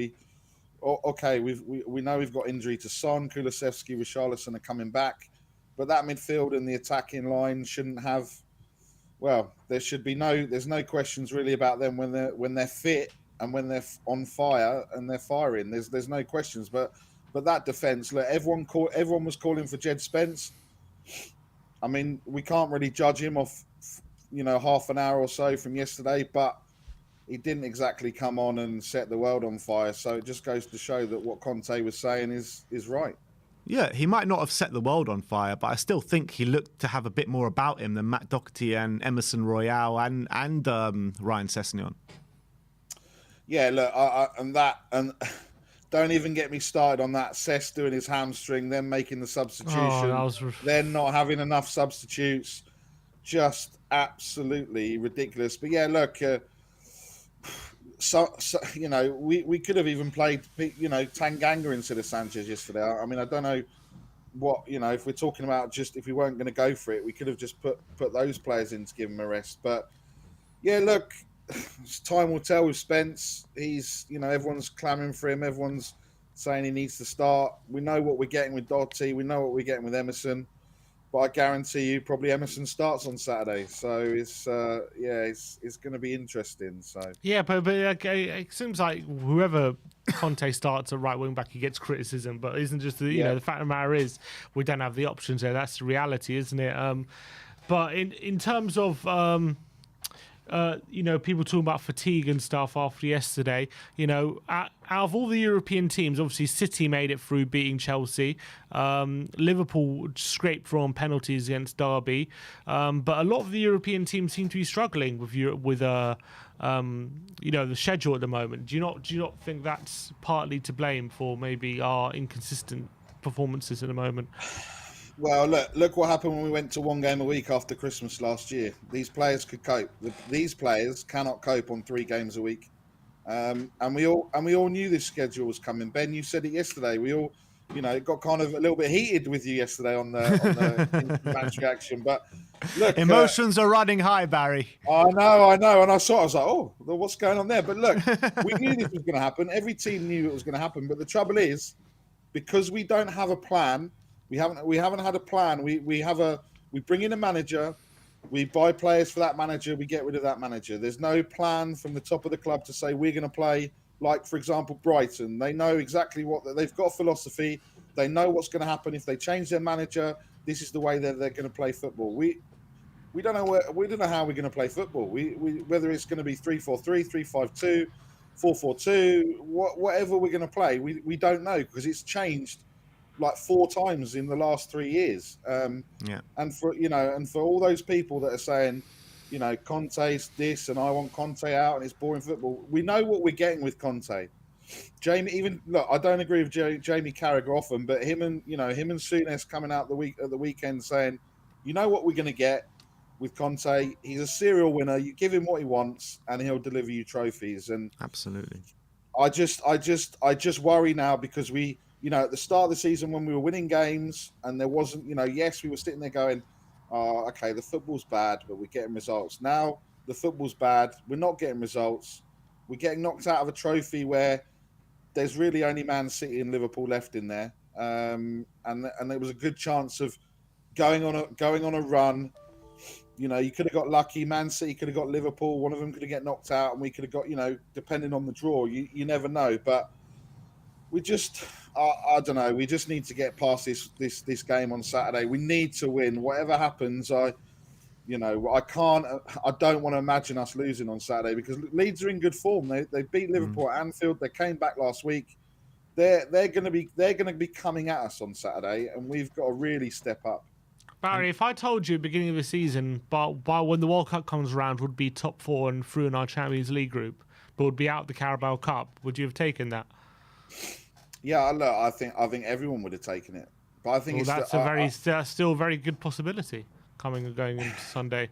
okay, we know we've got injury to Son, Kulusevski, Richarlison are coming back, but that midfield and the attacking line shouldn't have. Well, there's no questions really about them when they're fit and when they're on fire and they're firing. There's no questions, but that defense, look, everyone was calling for Jed Spence. I mean, we can't really judge him off, half an hour or so from yesterday, but he didn't exactly come on and set the world on fire. So it just goes to show that what Conte was saying is right. Yeah, he might not have set the world on fire, but I still think he looked to have a bit more about him than Matt Doherty and Emerson Royale and Ryan Sessegnon. Yeah, look, and don't even get me started on that. Cess doing his hamstring, then making the substitution, then not having enough substitutes, just absolutely ridiculous. But yeah, look, we could have even played, Tanganga instead of Sanchez yesterday. I mean, I don't know what, if we're talking about just if we weren't going to go for it, we could have just put those players in to give them a rest. But yeah, look, time will tell with Spence. He's, everyone's clamoring for him. Everyone's saying he needs to start. We know what we're getting with Doherty. We know what we're getting with Emerson. But I guarantee you, probably Emerson starts on Saturday. So it's going to be interesting. So yeah, but it seems like whoever Conte starts at right wing back, he gets criticism. But isn't just the fact of the matter is we don't have the options there. That's the reality, isn't it? But in terms of people talking about fatigue and stuff after yesterday. Out of all the European teams, obviously City made it through beating Chelsea. Liverpool scraped through on penalties against Derby. But a lot of the European teams seem to be struggling with the schedule at the moment. Do you not think that's partly to blame for maybe our inconsistent performances at the moment? Well, look what happened when we went to one game a week after Christmas last year. These players could cope. These players cannot cope on 3 games a week. And we all knew this schedule was coming. Ben, you said it yesterday. We all, it got kind of a little bit heated with you yesterday on the match reaction. But look, emotions are running high, Barry. I know. And I was like, oh, what's going on there? But look, we knew this was going to happen. Every team knew it was going to happen. But the trouble is, because we don't have a plan. We haven't had a plan. We bring in a manager, we buy players for that manager, we get rid of that manager. There's no plan from the top of the club to say we're going to play like, for example, Brighton. They know exactly they've got a philosophy. They know what's going to happen if they change their manager. This is the way that they're going to play football. We don't know how we're going to play football. Whether it's going to be 3-4-3, 3-5-2, 4-4-2, whatever we're going to play, we don't know because it's changed like 4 times in the last 3 years. And for all those people that are saying, Conte's this and I want Conte out and it's boring football. We know what we're getting with Conte. Jamie, I don't agree with Jamie Carragher often, but him and Souness coming out at the weekend saying, what we're going to get with Conte. He's a serial winner. You give him what he wants and he'll deliver you trophies. And absolutely. I just worry now because we, at the start of the season when we were winning games and there wasn't, yes, we were sitting there going, oh, okay, the football's bad, but we're getting results. Now the football's bad. We're not getting results. We're getting knocked out of a trophy where there's really only Man City and Liverpool left in there. And there was a good chance of going on a run. You could have got lucky. Man City could have got Liverpool. One of them could have get knocked out and we could have got, depending on the draw, you never know. But we just, I don't know. We just need to get past this game on Saturday. We need to win. Whatever happens, I don't want to imagine us losing on Saturday because Leeds are in good form. They beat Liverpool at Anfield. They came back last week. They're going to be coming at us on Saturday, and we've got to really step up. Barry, if I told you at the beginning of the season, by when the World Cup comes around, would be top 4 and through in our Champions League group, but would be out the Carabao Cup, would you have taken that? Yeah, look, I think everyone would have taken it, but I think that's still a very good possibility coming and going into Sunday.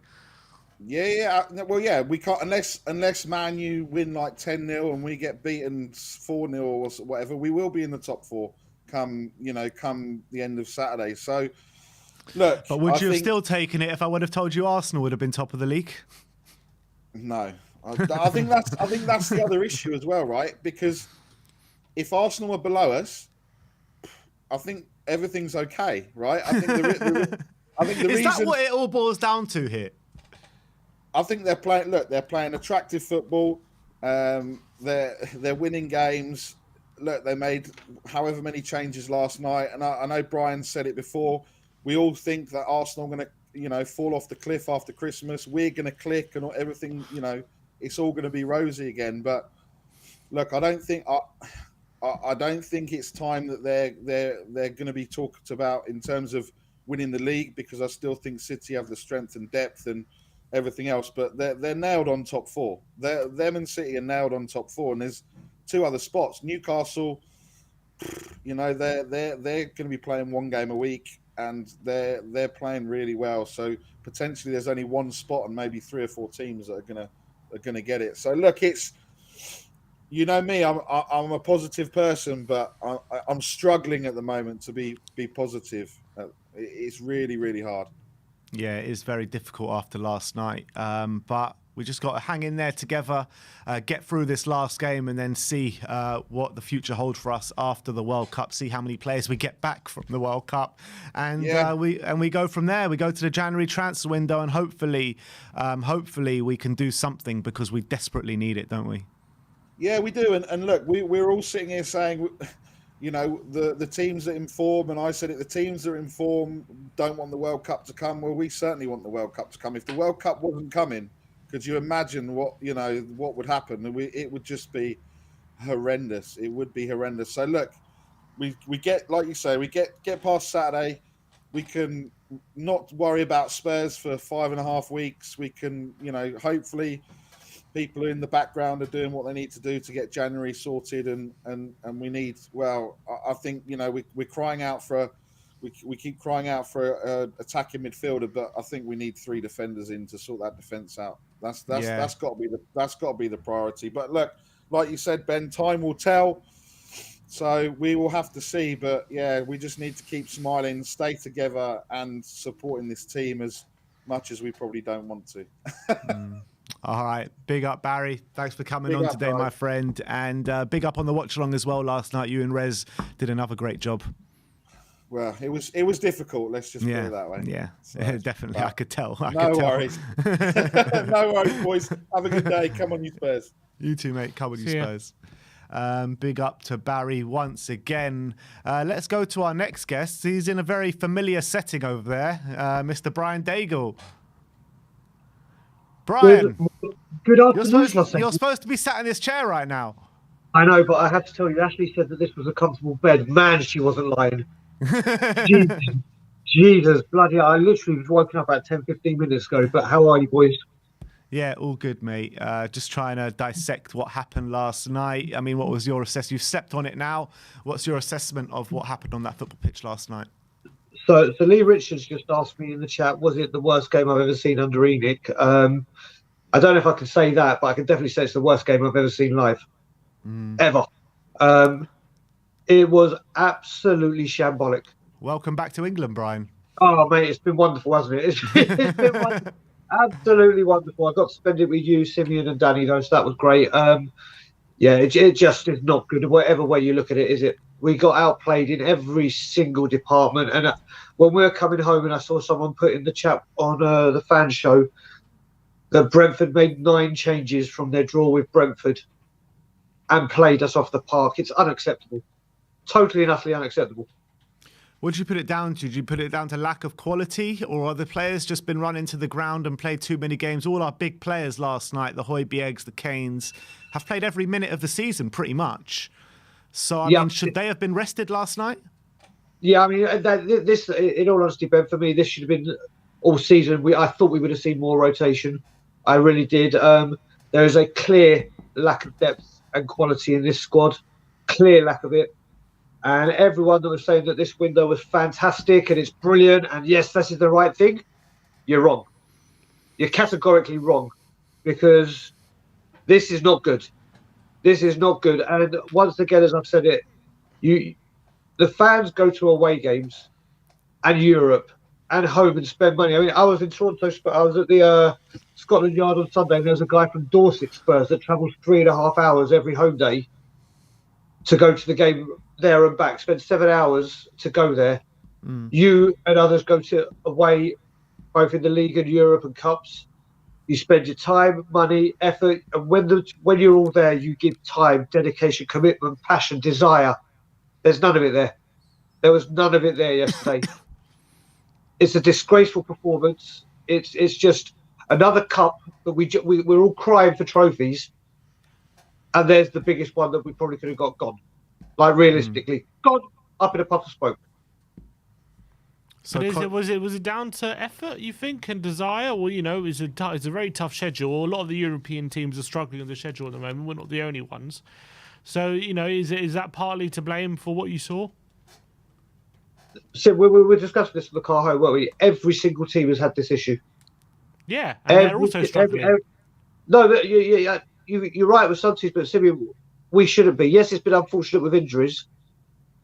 Yeah. Well, yeah, we can't unless Man U win like 10-0 and we get beaten 4-0 or whatever. We will be in the top 4 come the end of Saturday. So, look. But would you have still taken it if I would have told you Arsenal would have been top of the league? No, I think that's the other issue as well, right? Because if Arsenal are below us, I think everything's okay, right? I think the Is reason that what it all boils down to here? I think they're playing. Look, they're playing attractive football. They're winning games. Look, they made however many changes last night, and I know Brian said it before. We all think that Arsenal are going to, fall off the cliff after Christmas. We're going to click, and everything, it's all going to be rosy again. But look, I don't think it's time that they're going to be talked about in terms of winning the league, because I still think City have the strength and depth and everything else. But they're nailed on top four. Them and City are nailed on top four, and there's two other spots. Newcastle, they're going to be playing one game a week, and they're playing really well. So potentially there's only one spot and maybe 3 or 4 teams that are gonna get it. So look, it's, me, I'm a positive person, but I'm struggling at the moment to be positive. It's really, really hard. Yeah, it is very difficult after last night. But we just got to hang in there together, get through this last game, and then see what the future holds for us after the World Cup. See how many players we get back from the World Cup, and we go from there. We go to the January transfer window, and hopefully we can do something, because we desperately need it, don't we? Yeah, we do. And look, we're all sitting here saying, the teams that inform, and I said it, the teams that inform don't want the World Cup to come. Well, we certainly want the World Cup to come. If the World Cup wasn't coming, could you imagine what would happen? It would just be horrendous. It would be horrendous. So look, we get, like you say, we get past Saturday. We can not worry about Spurs for 5.5 weeks. We can, hopefully people in the background are doing what they need to do to get January sorted, and we need, well, I think, we're crying out for we keep crying out for a attacking midfielder, but I think we need 3 defenders in to sort that defense out. That's got to be the priority. But look, like you said, Ben, time will tell. So we will have to see. But yeah, we just need to keep smiling, stay together, and supporting this team as much as we probably don't want to. All right. Big up, Barry. Thanks for coming on today, my friend. And big up on the watch along as well last night. You and Rez did another great job. Well, it was difficult. Let's just put it that way. Yeah, so, definitely. I could tell. No worries. No worries, boys. Have a good day. Come on, you Spurs. You too, mate. Come on, you Spurs. Big up to Barry once again. Let's go to our next guest. He's in a very familiar setting over there, Mr. Brian Daigle. Brian, good afternoon. You're supposed to be sat in this chair right now. I know, but I have to tell you, Ashley said that this was a comfortable bed. Man, she wasn't lying. Jesus, bloody hell. I literally was woken up about 10, 15 minutes ago. But how are you, boys? Yeah, all good, mate. Just trying to dissect what happened last night. I mean, what was your assessment? You've stepped on it now. What's your assessment of what happened on that football pitch last night? So Lee Richards just asked me in the chat, was it the worst game I've ever seen under ENIC? I don't know if I can say that, but I can definitely say it's the worst game I've ever seen live. Ever. It was absolutely shambolic. Welcome back to England, Brian. Oh, mate, it's been wonderful, hasn't it? It's been wonderful. Absolutely wonderful. I got to spend it with you, Simeon and Danny, though, so that was great. Yeah, it just is not good. Whatever way you look at it, is it? We got outplayed in every single department. And when we were coming home and I saw someone put in the chat on the fan show that Brentford made 9 changes from their draw with Brentford and played us off the park, it's unacceptable. Totally and utterly unacceptable. What did you put it down to? Did you put it down to lack of quality, or are the players just been run into the ground and played too many games? All our big players last night, the Højbjergs, the Kanes, have played every minute of the season pretty much. So, I mean, should they have been rested last night? Yeah, I mean, this, in all honesty, Ben, for me, this should have been all season. I thought we would have seen more rotation. I really did. There is a clear lack of depth and quality in this squad. Clear lack of it. And everyone that was saying that this window was fantastic and it's brilliant and yes, this is the right thing, you're wrong. You're categorically wrong, because this is not good. This is not good. And once again, as I've said it, the fans go to away games and Europe and home and spend money. I mean, I was in Toronto. I was at the Scotland Yard on Sunday, and there was a guy from Dorset Spurs that travels 3.5 hours every home day to go to the game there and back, spend 7 hours to go there. You and others go to away, both in the league and Europe and cups. You spend your time, money, effort, and when you're all there, you give time, dedication, commitment, passion, desire. There's none of it there. There was none of it there yesterday. It's a disgraceful performance. It's just another cup that we're all crying for trophies, and there's the biggest one that we probably could have got gone. Like realistically, gone up in a puff of smoke. So was it down to effort, you think, and desire? Well, it's a very tough schedule. A lot of the European teams are struggling with the schedule at the moment. We're not the only ones. So, is that partly to blame for what you saw? So we're discussing this in the car home, weren't we? Every single team has had this issue. Yeah, and they're also struggling. No, you're right with some teams, but Simeon, we shouldn't be. Yes, it's been unfortunate with injuries,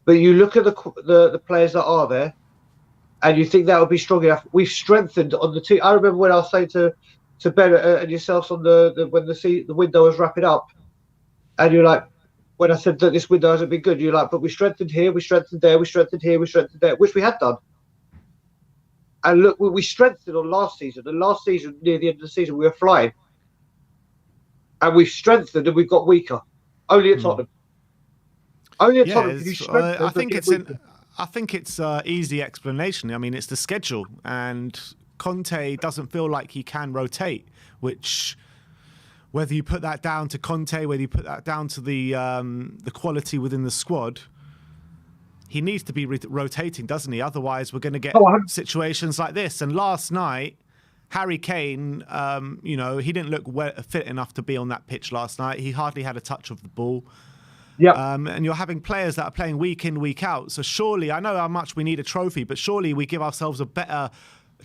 but you look at the players that are there, and you think that will be strong enough. We've strengthened on the team. I remember when I was saying to Ben and yourselves on when the window was wrapping up, and you're like, when I said that this window hasn't been good, you're like, but we strengthened here, we strengthened there, we strengthened here, we strengthened there, which we had done. And look, we strengthened on last season. And last season, near the end of the season, we were flying. And we've strengthened and we've got weaker. Only at Tottenham. Only at Tottenham. I think it's easy explanation. I mean, it's the schedule, and Conte doesn't feel like he can rotate, which, whether you put that down to Conte, whether you put that down to the quality within the squad, he needs to be rotating, doesn't he? Otherwise, we're going to get situations like this. And last night, Harry Kane, he didn't look fit enough to be on that pitch last night. He hardly had a touch of the ball. Yeah. And you're having players that are playing week in, week out. So surely, I know how much we need a trophy, but surely we give ourselves a better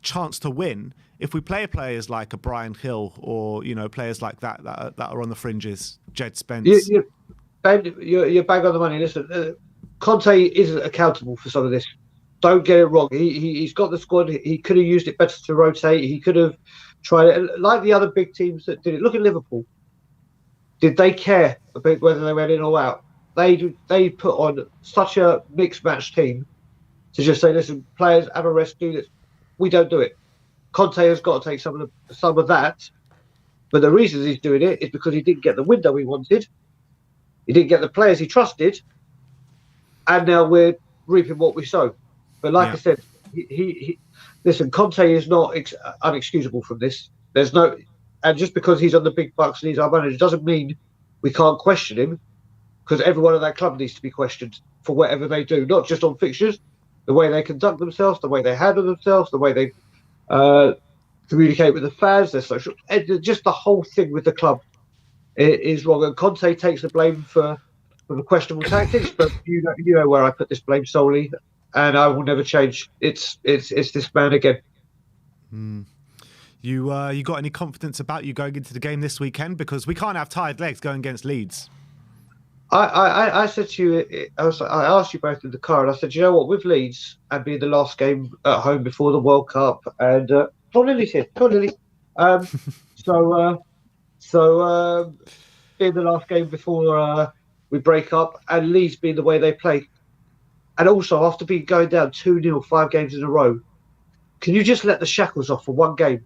chance to win if we play players like a Brian Hill or players like that are on the fringes. Jed Spence. Ben, you're bang on the money. Listen, Conte isn't accountable for some of this. Don't get it wrong. He's got the squad. He could have used it better to rotate. He could have tried it like the other big teams that did it. Look at Liverpool. Did they care about whether they went in or out? They put on such a mixed match team to just say, listen, players, have a rest, do this. We don't do it. Conte has got to take some of that, but the reason he's doing it is because he didn't get the window he wanted. He didn't get the players he trusted, and now we're reaping what we sow. But like I said, listen, Conte is not unexcusable from this. And just because he's on the big bucks and he's our manager doesn't mean we can't question him, because everyone at that club needs to be questioned for whatever they do, not just on fixtures, the way they conduct themselves, the way they handle themselves, the way they communicate with the fans, their social, just the whole thing with the club is wrong. And Conte takes the blame for the questionable tactics, but you know where I put this blame solely, and I will never change. It's this man again. You got any confidence about you going into the game this weekend? Because we can't have tired legs going against Leeds. I said to you, I asked you both in the car, and I said, you know what, with Leeds and being the last game at home before the World Cup, and come on, Lily's here, come on, Lily. So being the last game before we break up, and Leeds being the way they play, and also after going down 2-0 5 games in a row, can you just let the shackles off for one game?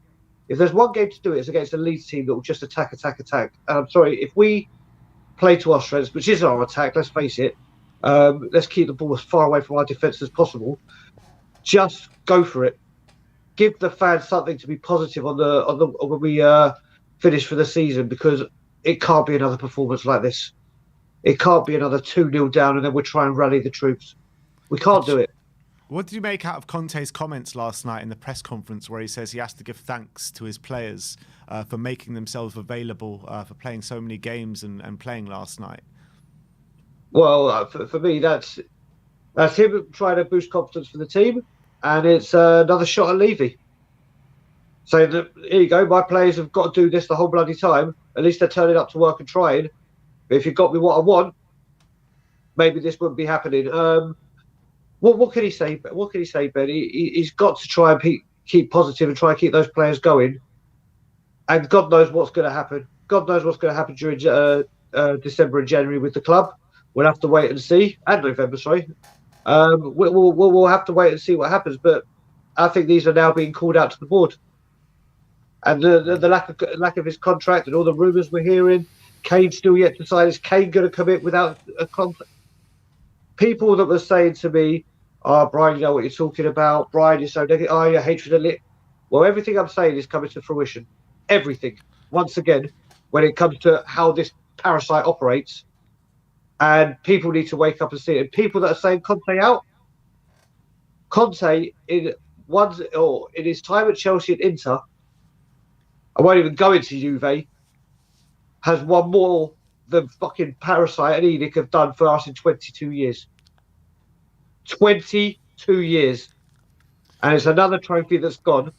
If there's one game to do it, it's against a Leeds team that will just attack. And I'm sorry, if we play to our strengths, which is our attack, let's face it, let's keep the ball as far away from our defence as possible. Just go for it. Give the fans something to be positive on when we finish for the season, because it can't be another performance like this. It can't be another 2-0 down and then we'll try and rally the troops. We can't do it. What did you make out of Conte's comments last night in the press conference, where he says he has to give thanks to his players for making themselves available, for playing so many games and playing last night? Well, for me, that's him trying to boost confidence for the team, and it's another shot at Levy. Saying that, here you go, my players have got to do this the whole bloody time. At least they're turning up to work and trying. But if you got me what I want, maybe this wouldn't be happening. What can he say? What can he say, Ben? He's got to try and keep positive and try and keep those players going. And God knows what's going to happen. God knows what's going to happen during December and January with the club. we'll have to wait and see. And November, sorry. We'll have to wait and see what happens. But I think these are now being called out to the board. And the lack of his contract and all the rumours we're hearing, Kane still yet to sign. Is Kane going to commit without a contract? People that were saying to me, "Oh, Brian, you know what you're talking about. Brian, you're so negative. Oh, your hatred of lit." Well, everything I'm saying is coming to fruition. Everything. Once again, when it comes to how this parasite operates, and people need to wake up and see it. And people that are saying Conte out, Conte in his time at Chelsea and Inter, I won't even go into Juve, has won more than fucking Parasite and Edic have done for us in 22 years. 22 years. And it's another trophy that's gone.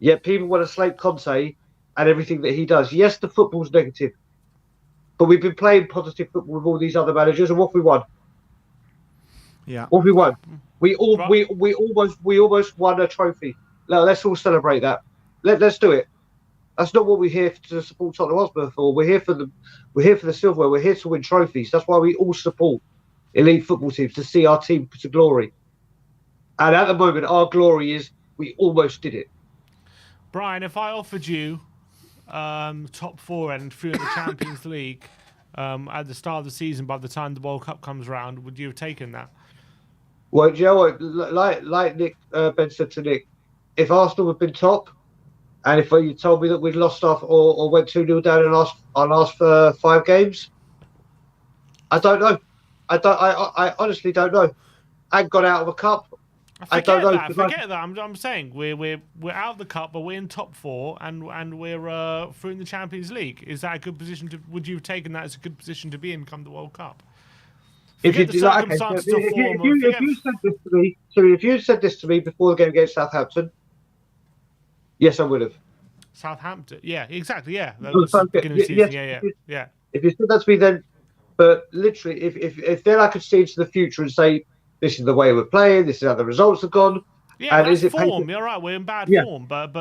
Yet people want to slate Conte and everything that he does. Yes, the football's negative. But we've been playing positive football with all these other managers, and what have we won? Yeah. What have we won? We almost won a trophy. Now, let's all celebrate that. Let's do it. That's not what we're here to support Tottenham Hotspur for. We're here for the silverware. We're here to win trophies. That's why we all support elite football teams, to see our team to glory. And at the moment, our glory is we almost did it. Brian, if I offered you top 4 and through in the Champions League at the start of the season, by the time the World Cup comes around, would you have taken that? Well, you know what? Like Nick Ben said to Nick, if Arsenal had been top, and if you told me that we'd lost off or went 2-0 down in our last 5 games, I don't know. I honestly don't know. And got out of a cup. I don't know. Forget that. I'm saying we're out of the cup, but we're in top 4 and we're through in the Champions League. Is that a good position to? Would you have taken that as a good position to be in come the World Cup? If you said this to me before the game against Southampton, yes, I would have. Southampton, yeah, exactly, yeah. That was the beginning of the season. Yeah. If you said that to me then, but literally, if then I could see into the future and say, this is the way we're playing, this is how the results have gone. Yeah, and that's form. You're right. We're in bad form, but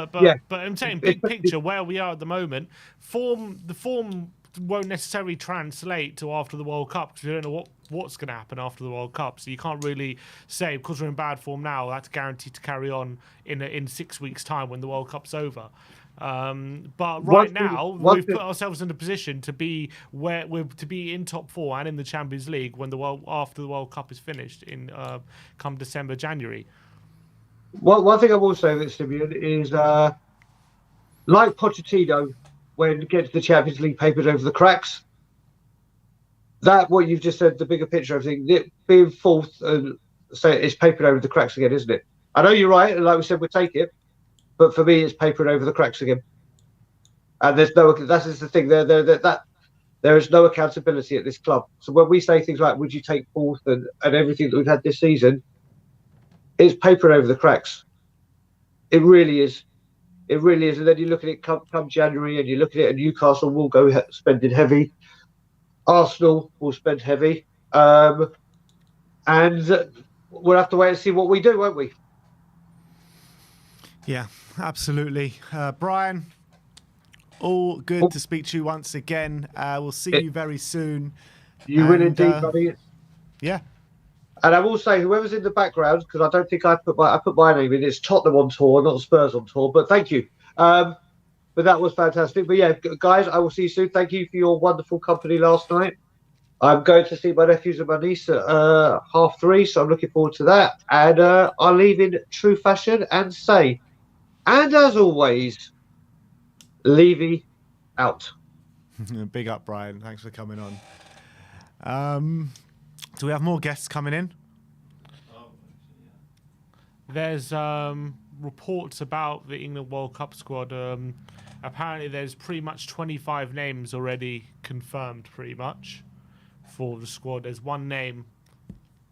I'm saying big picture where we are at the moment. The form won't necessarily translate to after the World Cup because we don't know what's going to happen after the World Cup. So you can't really say because we're in bad form now that's guaranteed to carry on in 6 weeks' time when the World Cup's over. But right now we've put ourselves in a position to be where we're to be in top 4 and in the Champions League when after the World Cup is finished in come December, January. One thing I will say this, Simeon, is like Pochettino when it gets to the Champions League papered over the cracks. That what you've just said, the bigger picture, everything being fourth and say it's papered over the cracks again, isn't it? I know you're right, and like we said, we'll take it. But for me, it's papered over the cracks again. And there's no, that is the thing. There is no accountability at this club. So when we say things like, would you take fourth and everything that we've had this season, it's papered over the cracks. It really is. It really is. And then you look at it come January and you look at it and Newcastle will go spending heavy. Arsenal will spend heavy. And we'll have to wait and see what we do, won't we? Yeah, absolutely. Brian, all good to speak to you once again. We'll see you very soon. You will indeed, buddy. Yeah. And I will say, whoever's in the background, because I don't think I put my name in, it's Tottenham on tour, not Spurs on tour, but thank you. But that was fantastic. But yeah, guys, I will see you soon. Thank you for your wonderful company last night. I'm going to see my nephews and my niece at 3:30, so I'm looking forward to that. And I'll leave in true fashion and say, and as always, Levy out. Big up, Brian. Thanks for coming on. Do we have more guests coming in? There's reports about the England World Cup squad. Apparently, there's pretty much 25 names already confirmed, pretty much, for the squad. There's one name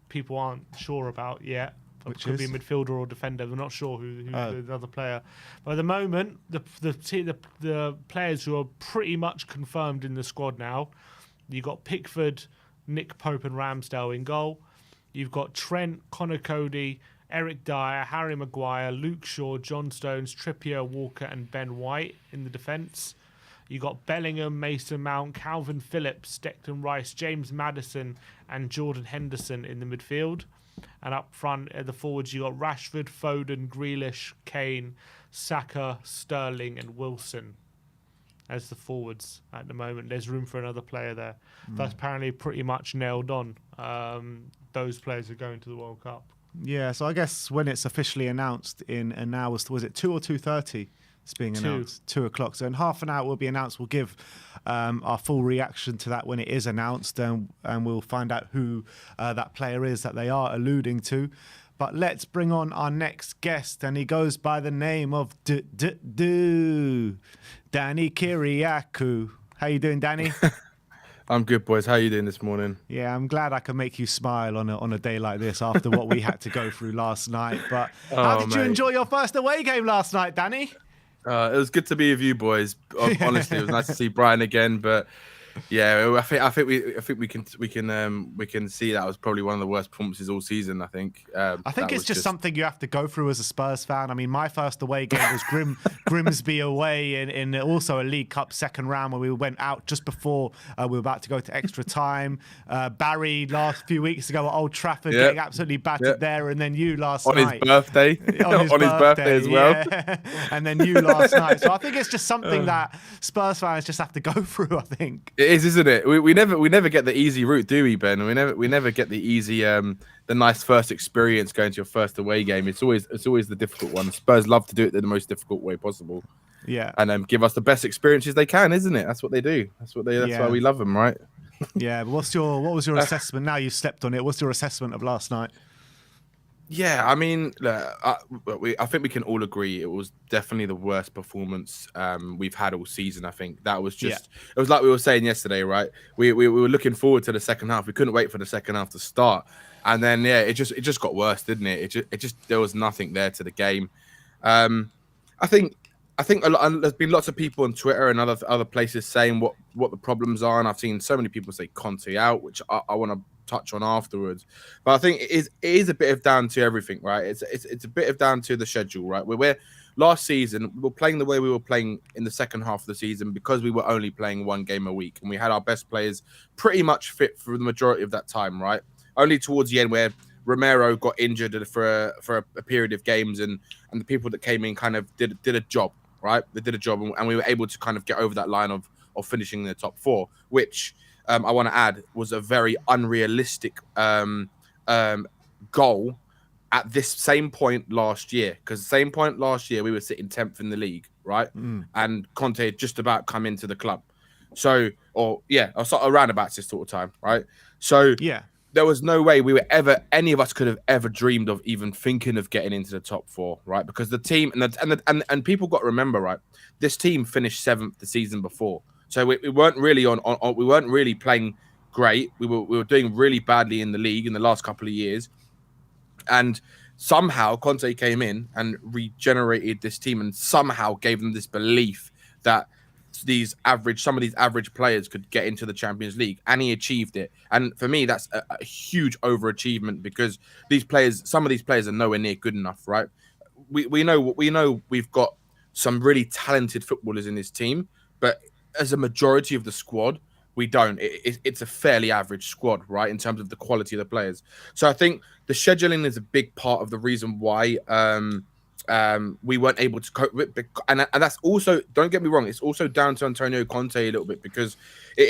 people aren't sure about yet. Which could be a midfielder or defender. We're not sure who the other player. But at the moment, the players who are pretty much confirmed in the squad now, you've got Pickford, Nick Pope and Ramsdale in goal. You've got Trent, Connor Cody, Eric Dyer, Harry Maguire, Luke Shaw, John Stones, Trippier, Walker and Ben White in the defence. You got Bellingham, Mason Mount, Calvin Phillips, Declan Rice, James Maddison, and Jordan Henderson in the midfield. And up front at the forwards, you got Rashford, Foden, Grealish, Kane, Saka, Sterling, and Wilson as the forwards at the moment. There's room for another player there. That's apparently pretty much nailed on. Those players are going to the World Cup. Yeah, so I guess when it's officially announced in an hour, was it 2 or 2:30? It's being announced 2 o'clock. So in half an hour it will be announced. We'll give our full reaction to that when it is announced, and we'll find out who that player is that they are alluding to. But let's bring on our next guest, and he goes by the name of Danny Kiriakou. How you doing, Danny? I'm good, boys. How are you doing this morning? Yeah, I'm glad I can make you smile on a day like this after what we had to go through last night. But how did you enjoy your first away game last night, Danny? It was good to be with you, boys. Honestly, it was nice to see Brian again. But yeah, I think we can see that was probably one of the worst performances all season. I think it's just something you have to go through as a Spurs fan. I mean, my first away game was Grimsby away in also a League Cup second round where we went out just before we were about to go to extra time. Barry last few weeks ago at Old Trafford getting absolutely battered there, and then you last night on his birthday, on his birthday as well, and then you last night. So I think it's just something that Spurs fans just have to go through. I think. It is, isn't it? We never get the easy route, do we, Ben? We never get the easy, the nice first experience going to your first away game. It's always the difficult one. Spurs love to do it the most difficult way possible. Yeah, and give us the best experiences they can, isn't it? That's what they do. That's why we love them, right? Yeah. But what was your assessment? Now you've slept on it. What's your assessment of last night? Yeah, I mean, I think we can all agree it was definitely the worst performance we've had all season. I think that was just, it was like we were saying yesterday, right? We were looking forward to the second half. We couldn't wait for the second half to start. And then, it just got worse, didn't it? It just there was nothing there to the game. I think there's been lots of people on Twitter and other places saying what the problems are. And I've seen so many people say Conte out, which I want to touch on afterwards, but I think it is a bit of down to everything, right? It's a bit of down to the schedule, right? Where last season we were playing the way we were playing in the second half of the season because we were only playing one game a week, and we had our best players pretty much fit for the majority of that time, right? Only towards the end where Romero got injured for a period of games, and the people that came in kind of did a job, right? They did a job, and we were able to kind of get over that line of finishing in the top four, which I want to add was a very unrealistic goal at this same point last year. Because the same point last year, we were sitting 10th in the league, right? And Conte had just about come into the club. So, around about this sort of time, right? So, there was no way any of us could have ever dreamed of even thinking of getting into the top four, right? Because the team and people got to remember, right? This team finished 7th the season before. So we weren't really we weren't really playing great. We were doing really badly in the league in the last couple of years, and somehow Conte came in and regenerated this team, and somehow gave them this belief that some of these average players could get into the Champions League, and he achieved it. And for me, that's a huge overachievement because some of these players are nowhere near good enough, right? We know we've got some really talented footballers in this team, but as a majority of the squad, we don't. It's a fairly average squad, right, in terms of the quality of the players. So I think the scheduling is a big part of the reason why we weren't able to cope with it. And that's also, don't get me wrong, it's also down to Antonio Conte a little bit because it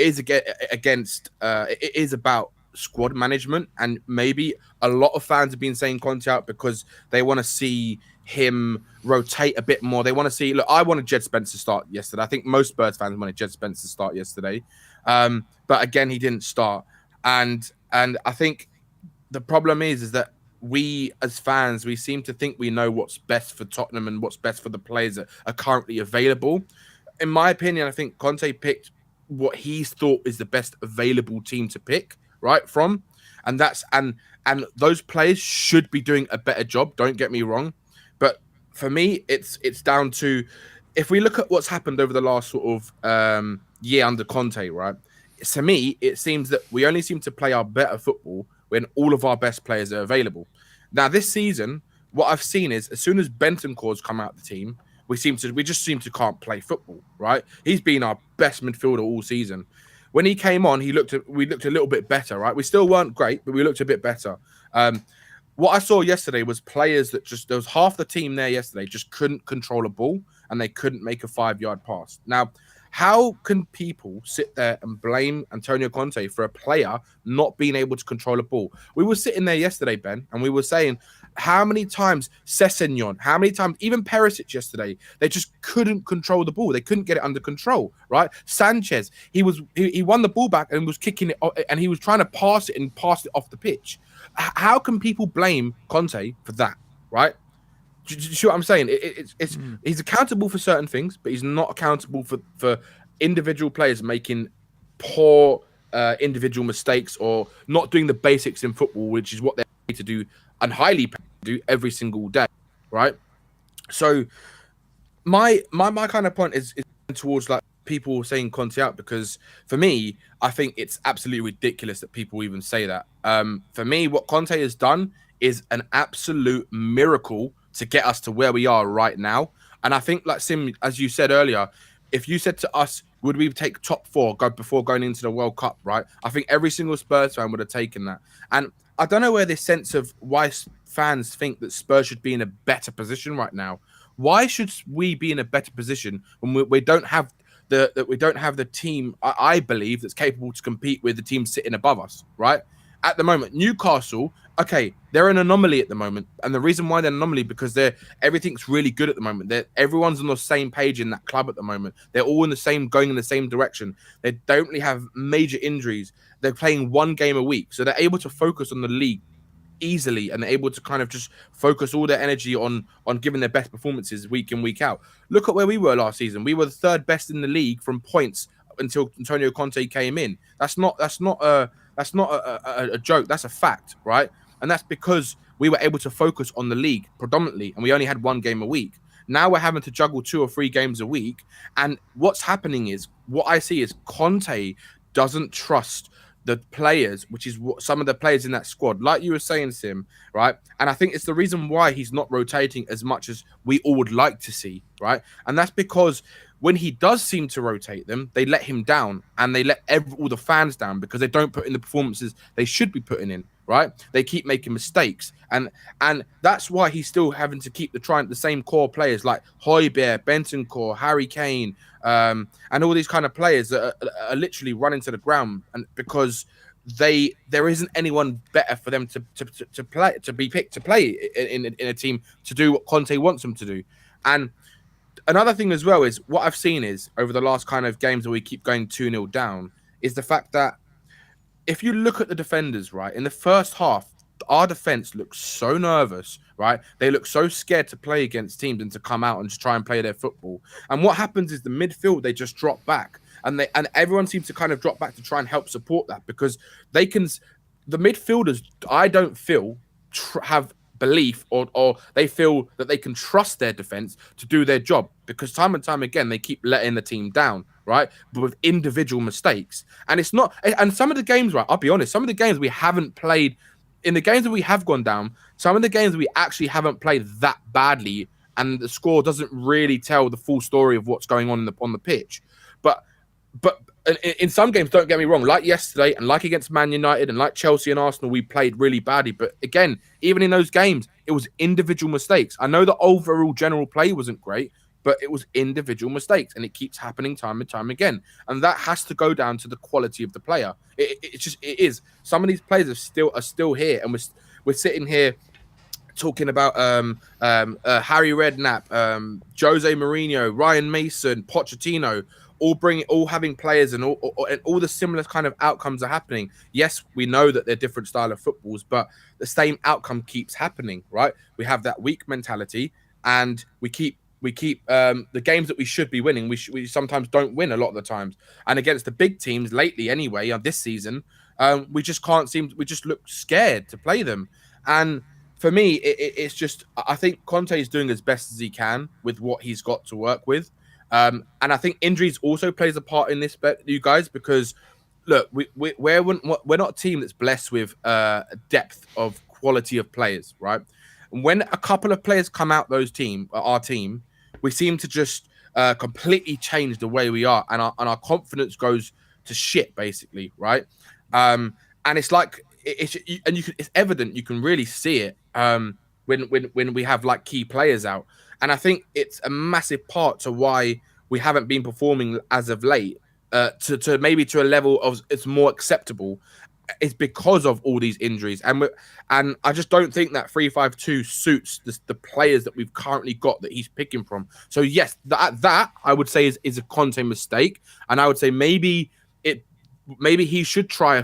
is about squad management, and maybe a lot of fans have been saying Conte out because they want to see him rotate a bit more. They want to see, look, I wanted Jed Spence to start yesterday. I think most Spurs fans wanted Jed Spence to start yesterday. But again, he didn't start. And I think the problem is that we as fans, we seem to think we know what's best for Tottenham and what's best for the players that are currently available. In my opinion, I think Conte picked what he thought is the best available team to pick, right, from. And those players should be doing a better job, don't get me wrong. But for me, it's down to, if we look at what's happened over the last sort of year under Conte, right? To me, it seems that we only seem to play our better football when all of our best players are available. Now, this season, what I've seen is as soon as Bentancur's come out of the team, we just seem to can't play football, right? He's been our best midfielder all season. When he came on, we looked a little bit better, right? We still weren't great, but we looked a bit better. What I saw yesterday was players that there was half the team there yesterday just couldn't control a ball and they couldn't make a 5-yard pass. Now, how can people sit there and blame Antonio Conte for a player not being able to control a ball? We were sitting there yesterday, Ben, and we were saying how many times Sessegnon, how many times even Perisic yesterday, they just couldn't control the ball. They couldn't get it under control, right? Sanchez, he won the ball back and was kicking it, and he was trying to pass it off the pitch. How can people blame Conte for that, right? Do you see what I'm saying? He's accountable for certain things, but he's not accountable for individual players making poor individual mistakes or not doing the basics in football, which is what they're paid to do and highly paid to do every single day, right? So my kind of point is towards like people saying Conte out, because for me, I think it's absolutely ridiculous that people even say that. For me, what Conte has done is an absolute miracle to get us to where we are right now. And I think, like Sim, as you said earlier, if you said to us, would we take top 4 before going into the World Cup, right? I think every single Spurs fan would have taken that. And I don't know where this sense of why fans think that Spurs should be in a better position right now. Why should we be in a better position when we don't have the team, I believe, that's capable to compete with the team sitting above us, right? At the moment, Newcastle, okay, they're an anomaly at the moment. And the reason why they're an anomaly, because everything's really good at the moment. Everyone's on the same page in that club at the moment. They're all going in the same direction. They don't really have major injuries. They're playing 1 game a week. So they're able to focus on the league easily and able to kind of just focus all their energy on giving their best performances week in, week out. Look at where we were last season. We were the 3rd best in the league from points until Antonio Conte came in. That's not a joke. That's a fact, right? And that's because we were able to focus on the league predominantly, and we only had 1 game a week. Now we're having to juggle 2 or 3 games a week. And what's happening is, what I see is Conte doesn't trust the players, which is what some of the players in that squad, like you were saying, Sim, right? And I think it's the reason why he's not rotating as much as we all would like to see, right? And that's because when he does seem to rotate them, they let him down, and they let all the fans down because they don't put in the performances they should be putting in, right? They keep making mistakes, and that's why he's still having to keep the same core players like Højbjerg, Bentancur, Harry Kane, and all these kind of players that are literally running to the ground, and because there isn't anyone better for them to be picked to play in a team to do what Conte wants them to do. And another thing as well is what I've seen is over the last kind of games where we keep going 2-0 down is the fact that if you look at the defenders, right, in the first half, our defense looks so nervous, right? They look so scared to play against teams and to come out and just try and play their football. And what happens is the midfield, they just drop back, and everyone seems to kind of drop back to try and help support that, because the midfielders, I don't feel have belief or they feel that they can trust their defense to do their job, because time and time again they keep letting the team down, right? But with individual mistakes. And it's not, and some of the games, right, I'll be honest, some of the games we haven't played, in the games that we have gone down, some of the games we actually haven't played that badly, and the score doesn't really tell the full story of what's going on on the pitch. But in some games, don't get me wrong, like yesterday and like against Man United and like Chelsea and Arsenal, we played really badly. But again, even in those games, it was individual mistakes. I know the overall general play wasn't great, but it was individual mistakes, and it keeps happening time and time again. And that has to go down to the quality of the player. It is. Some of these players are still here, and we're sitting here talking about Harry Redknapp, Jose Mourinho, Ryan Mason, Pochettino, all having players, and all the similar kind of outcomes are happening. Yes, we know that they're different style of footballs, but the same outcome keeps happening, right? We have that weak mentality, and we keep the games that we should be winning, we sometimes don't win a lot of the times. And against the big teams lately, anyway, this season, we just we just look scared to play them. And for me, it's just, I think Conte is doing as best as he can with what he's got to work with. And I think injuries also plays a part in this, you guys, because look, we're not a team that's blessed with depth of quality of players, right? And when a couple of players come out our team, we seem to just completely change the way we are, and our confidence goes to shit, basically, right? And it's like it's evident. You can really see it when we have like key players out, and I think it's a massive part to why we haven't been performing as of late. To maybe to a level of it's more acceptable, is because of all these injuries, and I just don't think that 3-5-2 suits the players that we've currently got that he's picking from. So yes, that I would say is a Conte mistake, and I would say maybe he should try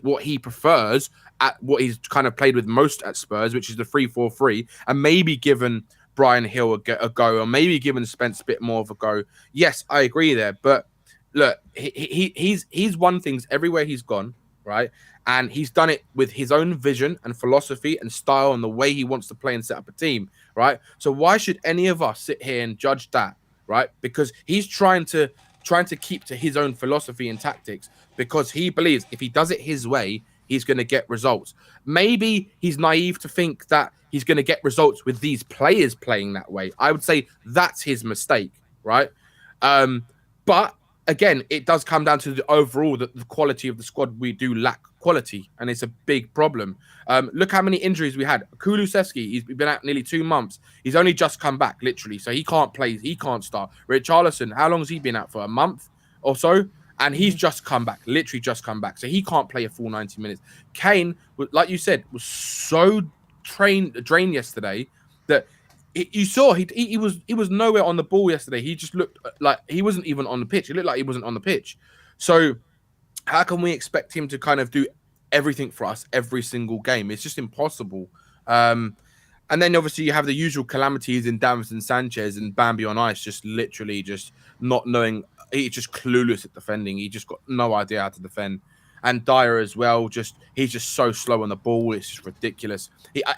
what he prefers at what he's kind of played with most at Spurs, which is the 3-4-3, and maybe given Brian Hill a go, or maybe given Spence a bit more of a go. Yes, I agree there, but look, he's won things everywhere he's gone, right? And he's done it with his own vision and philosophy and style and the way he wants to play and set up a team, right? So why should any of us sit here and judge that, right? Because he's trying to keep to his own philosophy and tactics, because he believes if he does it his way, he's going to get results. Maybe he's naive to think that he's going to get results with these players playing that way. I would say that's his mistake, right? But again, it does come down to the overall the quality of the squad. We do lack quality, and it's a big problem. Look how many injuries we had. Kulusevski, he's been out nearly 2 months. He's only just come back, literally, so he can't play. He can't start. Richarlison, how long has he been out for? A month or so? And he's just come back, literally just come back. So he can't play a full 90 minutes. Kane, like you said, was so drained yesterday that you saw he was nowhere on the ball yesterday. He just looked like he wasn't even on the pitch. It looked like he wasn't on the pitch. So how can we expect him to kind of do everything for us every single game? It's just impossible. And then obviously you have the usual calamities in Davinson Sanchez and Bambi on ice, just literally just not knowing. He's just clueless at defending. He just got no idea how to defend. And Dyer as well. He's just so slow on the ball. It's just ridiculous.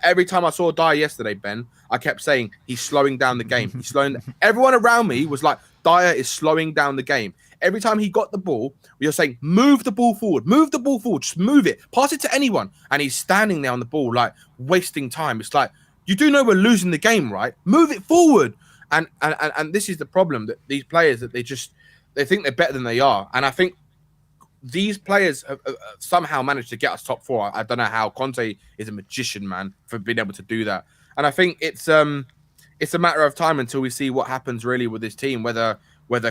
Every time I saw Dyer yesterday, Ben, I kept saying he's slowing down the game. He's slowing. Everyone around me was like, Dyer is slowing down the game. Every time he got the ball, we were saying, move the ball forward, just move it, pass it to anyone. And he's standing there on the ball, like wasting time. It's like, you do know we're losing the game, right? Move it forward. And this is the problem, that these players, that they think they're better than they are. And I think these players have somehow managed to get us top 4. I don't know how. Conte is a magician, man, for being able to do that. And I think it's a matter of time until we see what happens really with this team, whether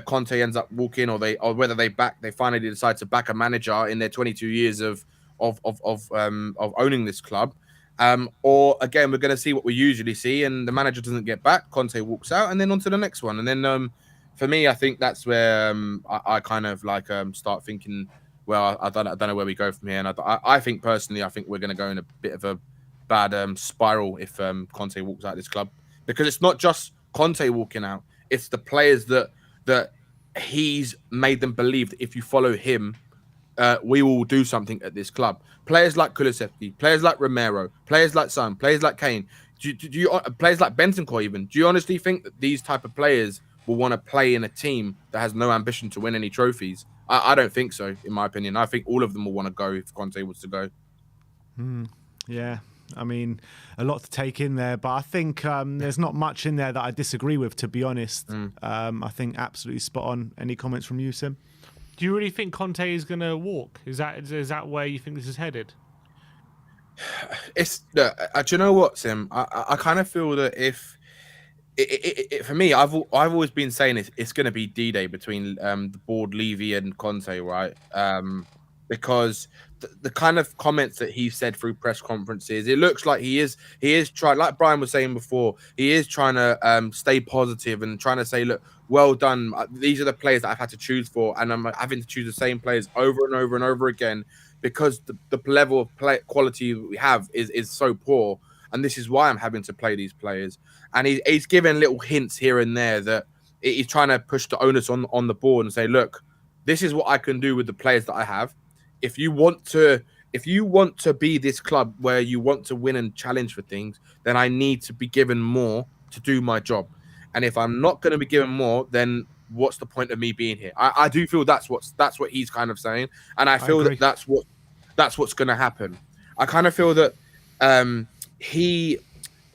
Conte ends up walking or whether they finally decide to back a manager in their 22 years of owning this club. Or again, we're going to see what we usually see, and the manager doesn't get back. Conte walks out, and then on to the next one. And then for me, I think that's where I kind of like start thinking, well, I don't know where we go from here. And I think personally, I think we're going to go in a bit of a bad spiral if Conte walks out of this club, because it's not just Conte walking out; it's the players that he's made them believe that if you follow him, we will do something at this club. Players like Kulusevski, players like Romero, players like Son, players like Kane, do you players like Bentancur even. Do you honestly think that these type of players will want to play in a team that has no ambition to win any trophies? I don't think so, in my opinion. I think all of them will want to go if Conte was to go. Yeah, I mean, a lot to take in there, but I think there's not much in there that I disagree with, to be honest. I think absolutely spot on. Any comments from you, Sim? Do you really think Conte is going to walk? Is that where you think this is headed? Do you know what, Sim? I kind of feel that if for me, I've always been saying it's going to be D-Day between the board, Levy and Conte, right? Because the kind of comments that he said through press conferences, it looks like he is trying, like Brian was saying before, he is trying to stay positive and trying to say, look, well done. These are the players that I've had to choose for, and I'm having to choose the same players over and over and over again because the level of quality we have is so poor, and this is why I'm having to play these players. And he's given little hints here and there that he's trying to push the onus on the board and say, look, this is what I can do with the players that I have. If you want to be this club where you want to win and challenge for things, then I need to be given more to do my job. And if I'm not going to be given more, then what's the point of me being here? I do feel that's what he's kind of saying, and I feel that that's what's going to happen. I kind of feel that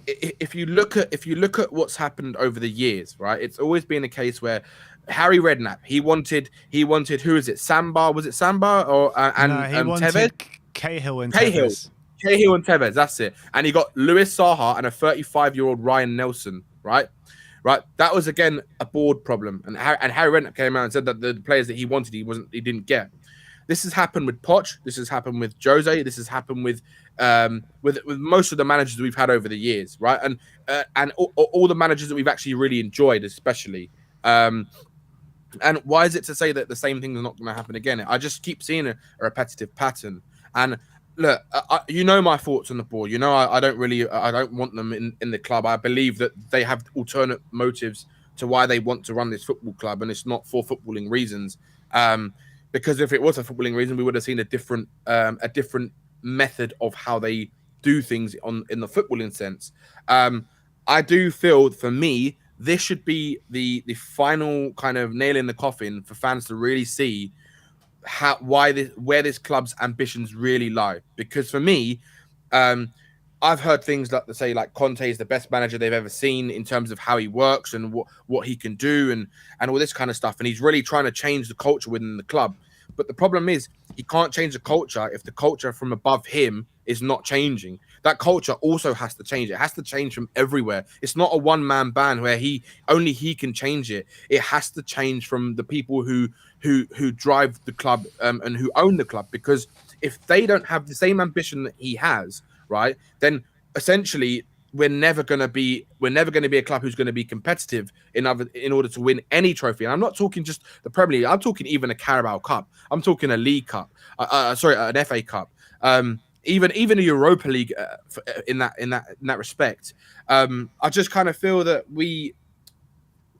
if you look at what's happened over the years, right? It's always been a case where Harry Redknapp, he wanted who is it? Samba, was it Samba or No, and he Tevez? wanted Cahill and Cahill. Tevez. Cahill and Tevez, that's it. And he got Luis Saha and a 35-year-old Ryan Nelson, right? Right. That was again a board problem. And Harry Redknapp came out and said that the players that he wanted, he didn't get. This has happened with Poch. This has happened with Jose. This has happened with most of the managers we've had over the years, right? And all the managers that we've actually really enjoyed, especially. And why is it to say that the same thing is not going to happen again? I just keep seeing a repetitive pattern. And look, you know my thoughts on the board. You know I don't want them in the club. I believe that they have alternate motives to why they want to run this football club, and it's not for footballing reasons. Because if it was a footballing reason, we would have seen a different method of how they do things in the footballing sense. I do feel, for me, this should be the final kind of nail in the coffin for fans to really see where this club's ambitions really lie. Because for me, I've heard things like say like Conte is the best manager they've ever seen in terms of how he works and what he can do and all this kind of stuff. And he's really trying to change the culture within the club. But the problem is he can't change the culture if the culture from above him is not changing. That culture also has to change. It has to change from everywhere. It's not a one-man band where only he can change it. It has to change from the people who drive the club and who own the club. Because if they don't have the same ambition that he has, right, then essentially we're never going to be a club who's going to be competitive in order to win any trophy. And I'm not talking just the Premier League. I'm talking even a Carabao Cup. I'm talking a League Cup. An FA Cup. Even a Europa League in that respect. I just kind of feel that we,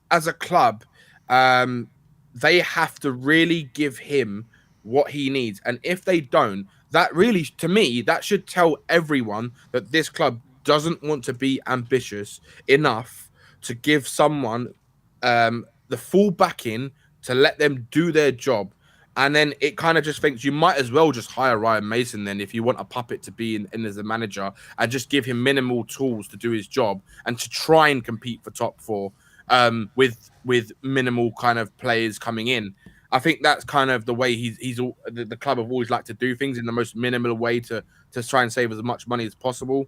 as a club, they have to really give him what he needs. And if they don't, that really, to me, that should tell everyone that this club doesn't want to be ambitious enough to give someone the full backing to let them do their job. And then it kind of just thinks you might as well just hire Ryan Mason then if you want a puppet to be in as a manager, and just give him minimal tools to do his job and to try and compete for top four with minimal kind of players coming in. I think that's kind of the way the club have always liked to do things, in the most minimal way to try and save as much money as possible.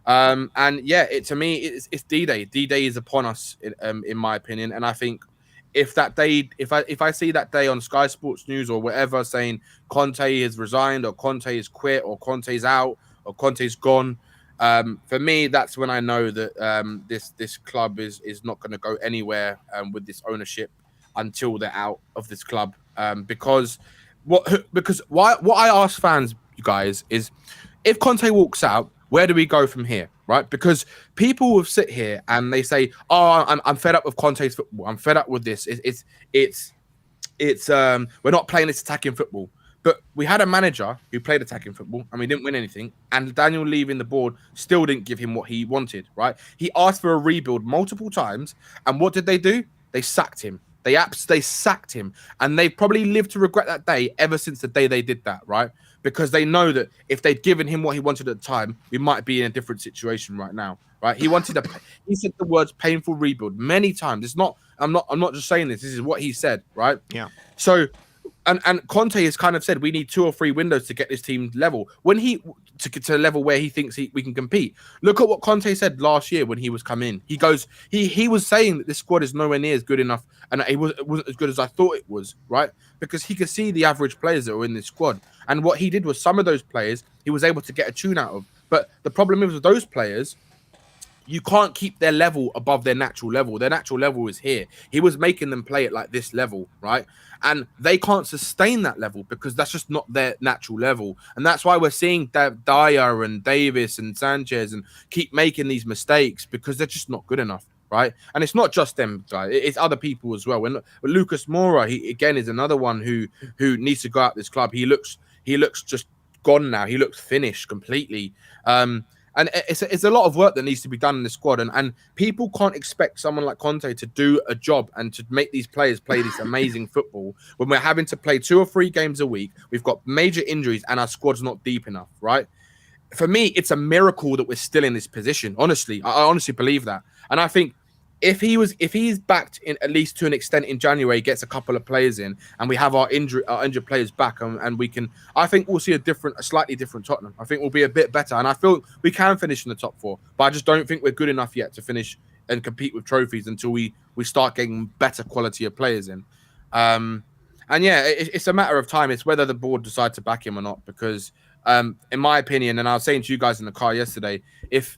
And yeah, to me, it's D-Day. D-Day is upon us, in my opinion. And I think if that day, if I see that day on Sky Sports News or whatever saying Conte has resigned or Conte has quit or Conte's out or Conte's gone, for me, that's when I know that this club is not going to go anywhere with this ownership until they're out of this club. Because what I ask fans, you guys, is if Conte walks out, where do we go from here, right? Because people will sit here and they say, "Oh, I'm fed up with Conte's football. I'm fed up with this. We're not playing this attacking football." But we had a manager who played attacking football and we didn't win anything. And Daniel leaving the board still didn't give him what he wanted, right? He asked for a rebuild multiple times. And what did they do? They sacked him. They sacked him. And they've probably lived to regret that day ever since the day they did that, right? Because they know that if they'd given him what he wanted at the time, we might be in a different situation right now, right? He said the words painful rebuild many times. I'm not just saying this. This is what he said, right? Yeah. So, and Conte has kind of said we need 2 or 3 windows to get this team level. When to a level where he thinks we can compete. Look at what Conte said last year when he was coming in. He goes, he was saying that this squad is nowhere near as good enough, and it wasn't as good as I thought it was, right? Because he could see the average players that were in this squad, and what he did was some of those players he was able to get a tune out of. But the problem is with those players, you can't keep their level above their natural level. Their natural level is here. He was making them play at like this level, right? And they can't sustain that level because that's just not their natural level. And that's why we're seeing Dyer and Davis and Sanchez and keep making these mistakes because they're just not good enough, right? And it's not just them, guys. It's other people as well. When Lucas Moura, he again is another one who needs to go out this club. He looks just gone now. He looks finished completely. And it's a lot of work that needs to be done in the squad. And people can't expect someone like Conte to do a job and to make these players play this amazing football when we're having to play 2 or 3 games a week. We've got major injuries and our squad's not deep enough, right? for me, it's a miracle that we're still in this position. Honestly, I honestly believe that. And I think if he's backed in at least to an extent in January, gets a couple of players in, and we have our injured players back, and we can, I think we'll see a slightly different Tottenham. I think we'll be a bit better, and I feel we can finish in the top 4, but I just don't think we're good enough yet to finish and compete with trophies until we start getting better quality of players in. And yeah, it's a matter of time. It's whether the board decide to back him or not, because in my opinion, and I was saying to you guys in the car yesterday, if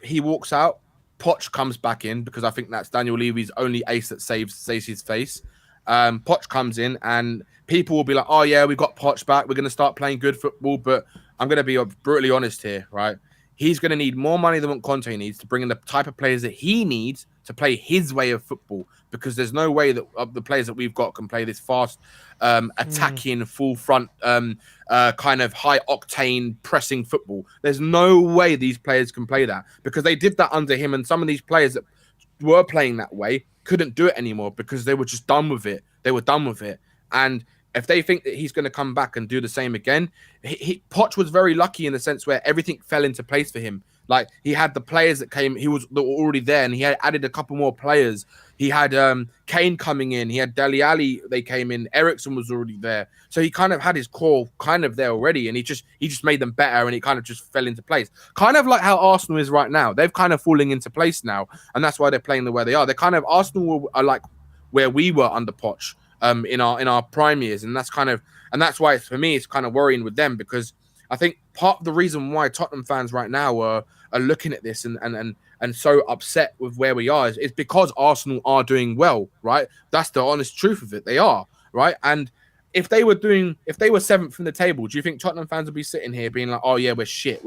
he walks out, Poch comes back in, because I think that's Daniel Levy's only ace that saves his face. Poch comes in, and people will be like, "Oh yeah, we got Poch back. We're going to start playing good football." But I'm going to be brutally honest here, right? He's going to need more money than what Conte needs to bring in the type of players that he needs to play his way of football, because there's no way that the players that we've got can play this fast, attacking, full front, kind of high octane pressing football. There's no way these players can play that, because they did that under him, and some of these players that were playing that way couldn't do it anymore because they were just done with it. They were done with it. And if they think that he's going to come back and do the same again, Poch was very lucky in the sense where everything fell into place for him. Like, he had the players that came, that were already there, and he had added a couple more players. He had Kane coming in. He had Dele Alli. They came in. Ericsson was already there. So he kind of had his core kind of there already, and he just made them better, and it kind of just fell into place. Kind of like how Arsenal is right now. They've kind of falling into place now, and that's why they're playing the way they are. They're kind of, Arsenal are like where we were under Poch in our prime years, and that's why for me it's kind of worrying with them, because I think part of the reason why Tottenham fans right now are looking at this and so upset with where we are is because Arsenal are doing well, right? That's the honest truth of it. They are, right? And if they were 7th in the table, do you think Tottenham fans would be sitting here being like, "Oh yeah, we're shit.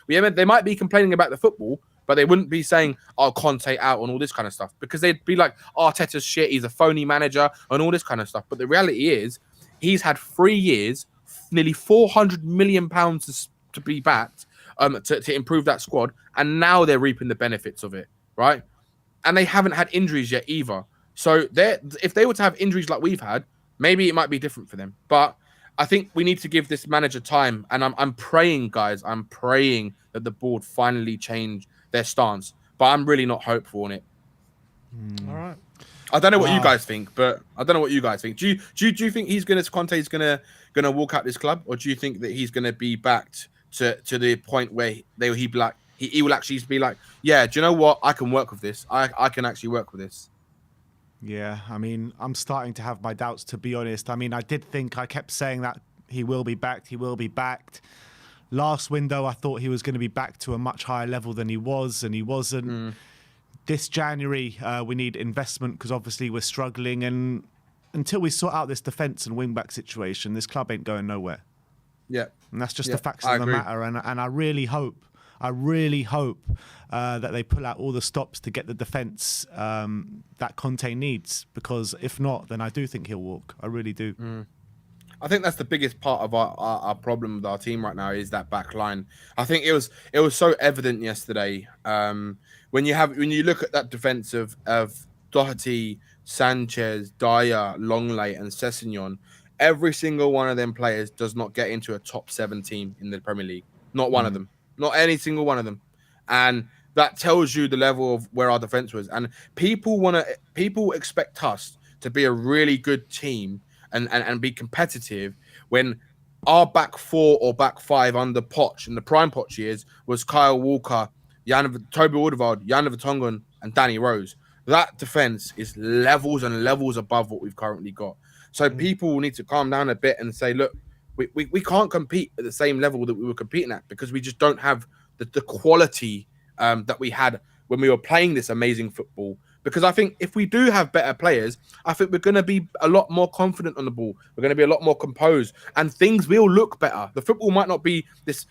They might be complaining about the football, but they wouldn't be saying, "Oh, Conte out," and all this kind of stuff, because they'd be like, "Arteta's shit, he's a phony manager," and all this kind of stuff. But the reality is, he's had 3 years, nearly £400 million to be backed, to improve that squad, and now they're reaping the benefits of it, right? And they haven't had injuries yet either. So if they were to have injuries like we've had, maybe it might be different for them. But I think we need to give this manager time, and I'm praying, guys. I'm praying that the board finally change their stance, but I'm really not hopeful on it. All right. I don't know what you guys think, but I don't know what you guys think. Do you think Conte's gonna walk out this club, or do you think that he's gonna be backed to the point where he will actually be like, "Yeah, do you know what? I can work with this. I can actually work with this." Yeah, I mean, I'm starting to have my doubts, to be honest. I mean, I kept saying that he will be backed. Last window, I thought he was going to be back to a much higher level than he was, and he wasn't. This January, we need investment, because obviously we're struggling, and until we sort out this defence and wing-back situation, this club ain't going nowhere. Yeah. And that's just the facts of the matter, and I really hope that they pull out all the stops to get the defence that Conte needs, because if not, then I do think he'll walk. I really do. I think that's the biggest part of our problem with our team right now, is that back line. I think it was so evident yesterday when you look at that defence of Doherty, Sanchez, Dyer, Longley, and Sessegnon. Every single one of them players does not get into a top 7 team in the Premier League. Not one of them. Not any single one of them. And that tells you the level of where our defense was. And people expect us to be a really good team and be competitive when our back 4 or back 5 under Poch in the prime Poch years was Kyle Walker, Toby Alderweireld, Jan Vertonghen, and Danny Rose. That defense is levels and levels above what we've currently got. So people will need to calm down a bit and say, look, we can't compete at the same level that we were competing at, because we just don't have the quality that we had when we were playing this amazing football. Because I think if we do have better players, I think we're going to be a lot more confident on the ball. We're going to be a lot more composed, and things will look better. The football might not be this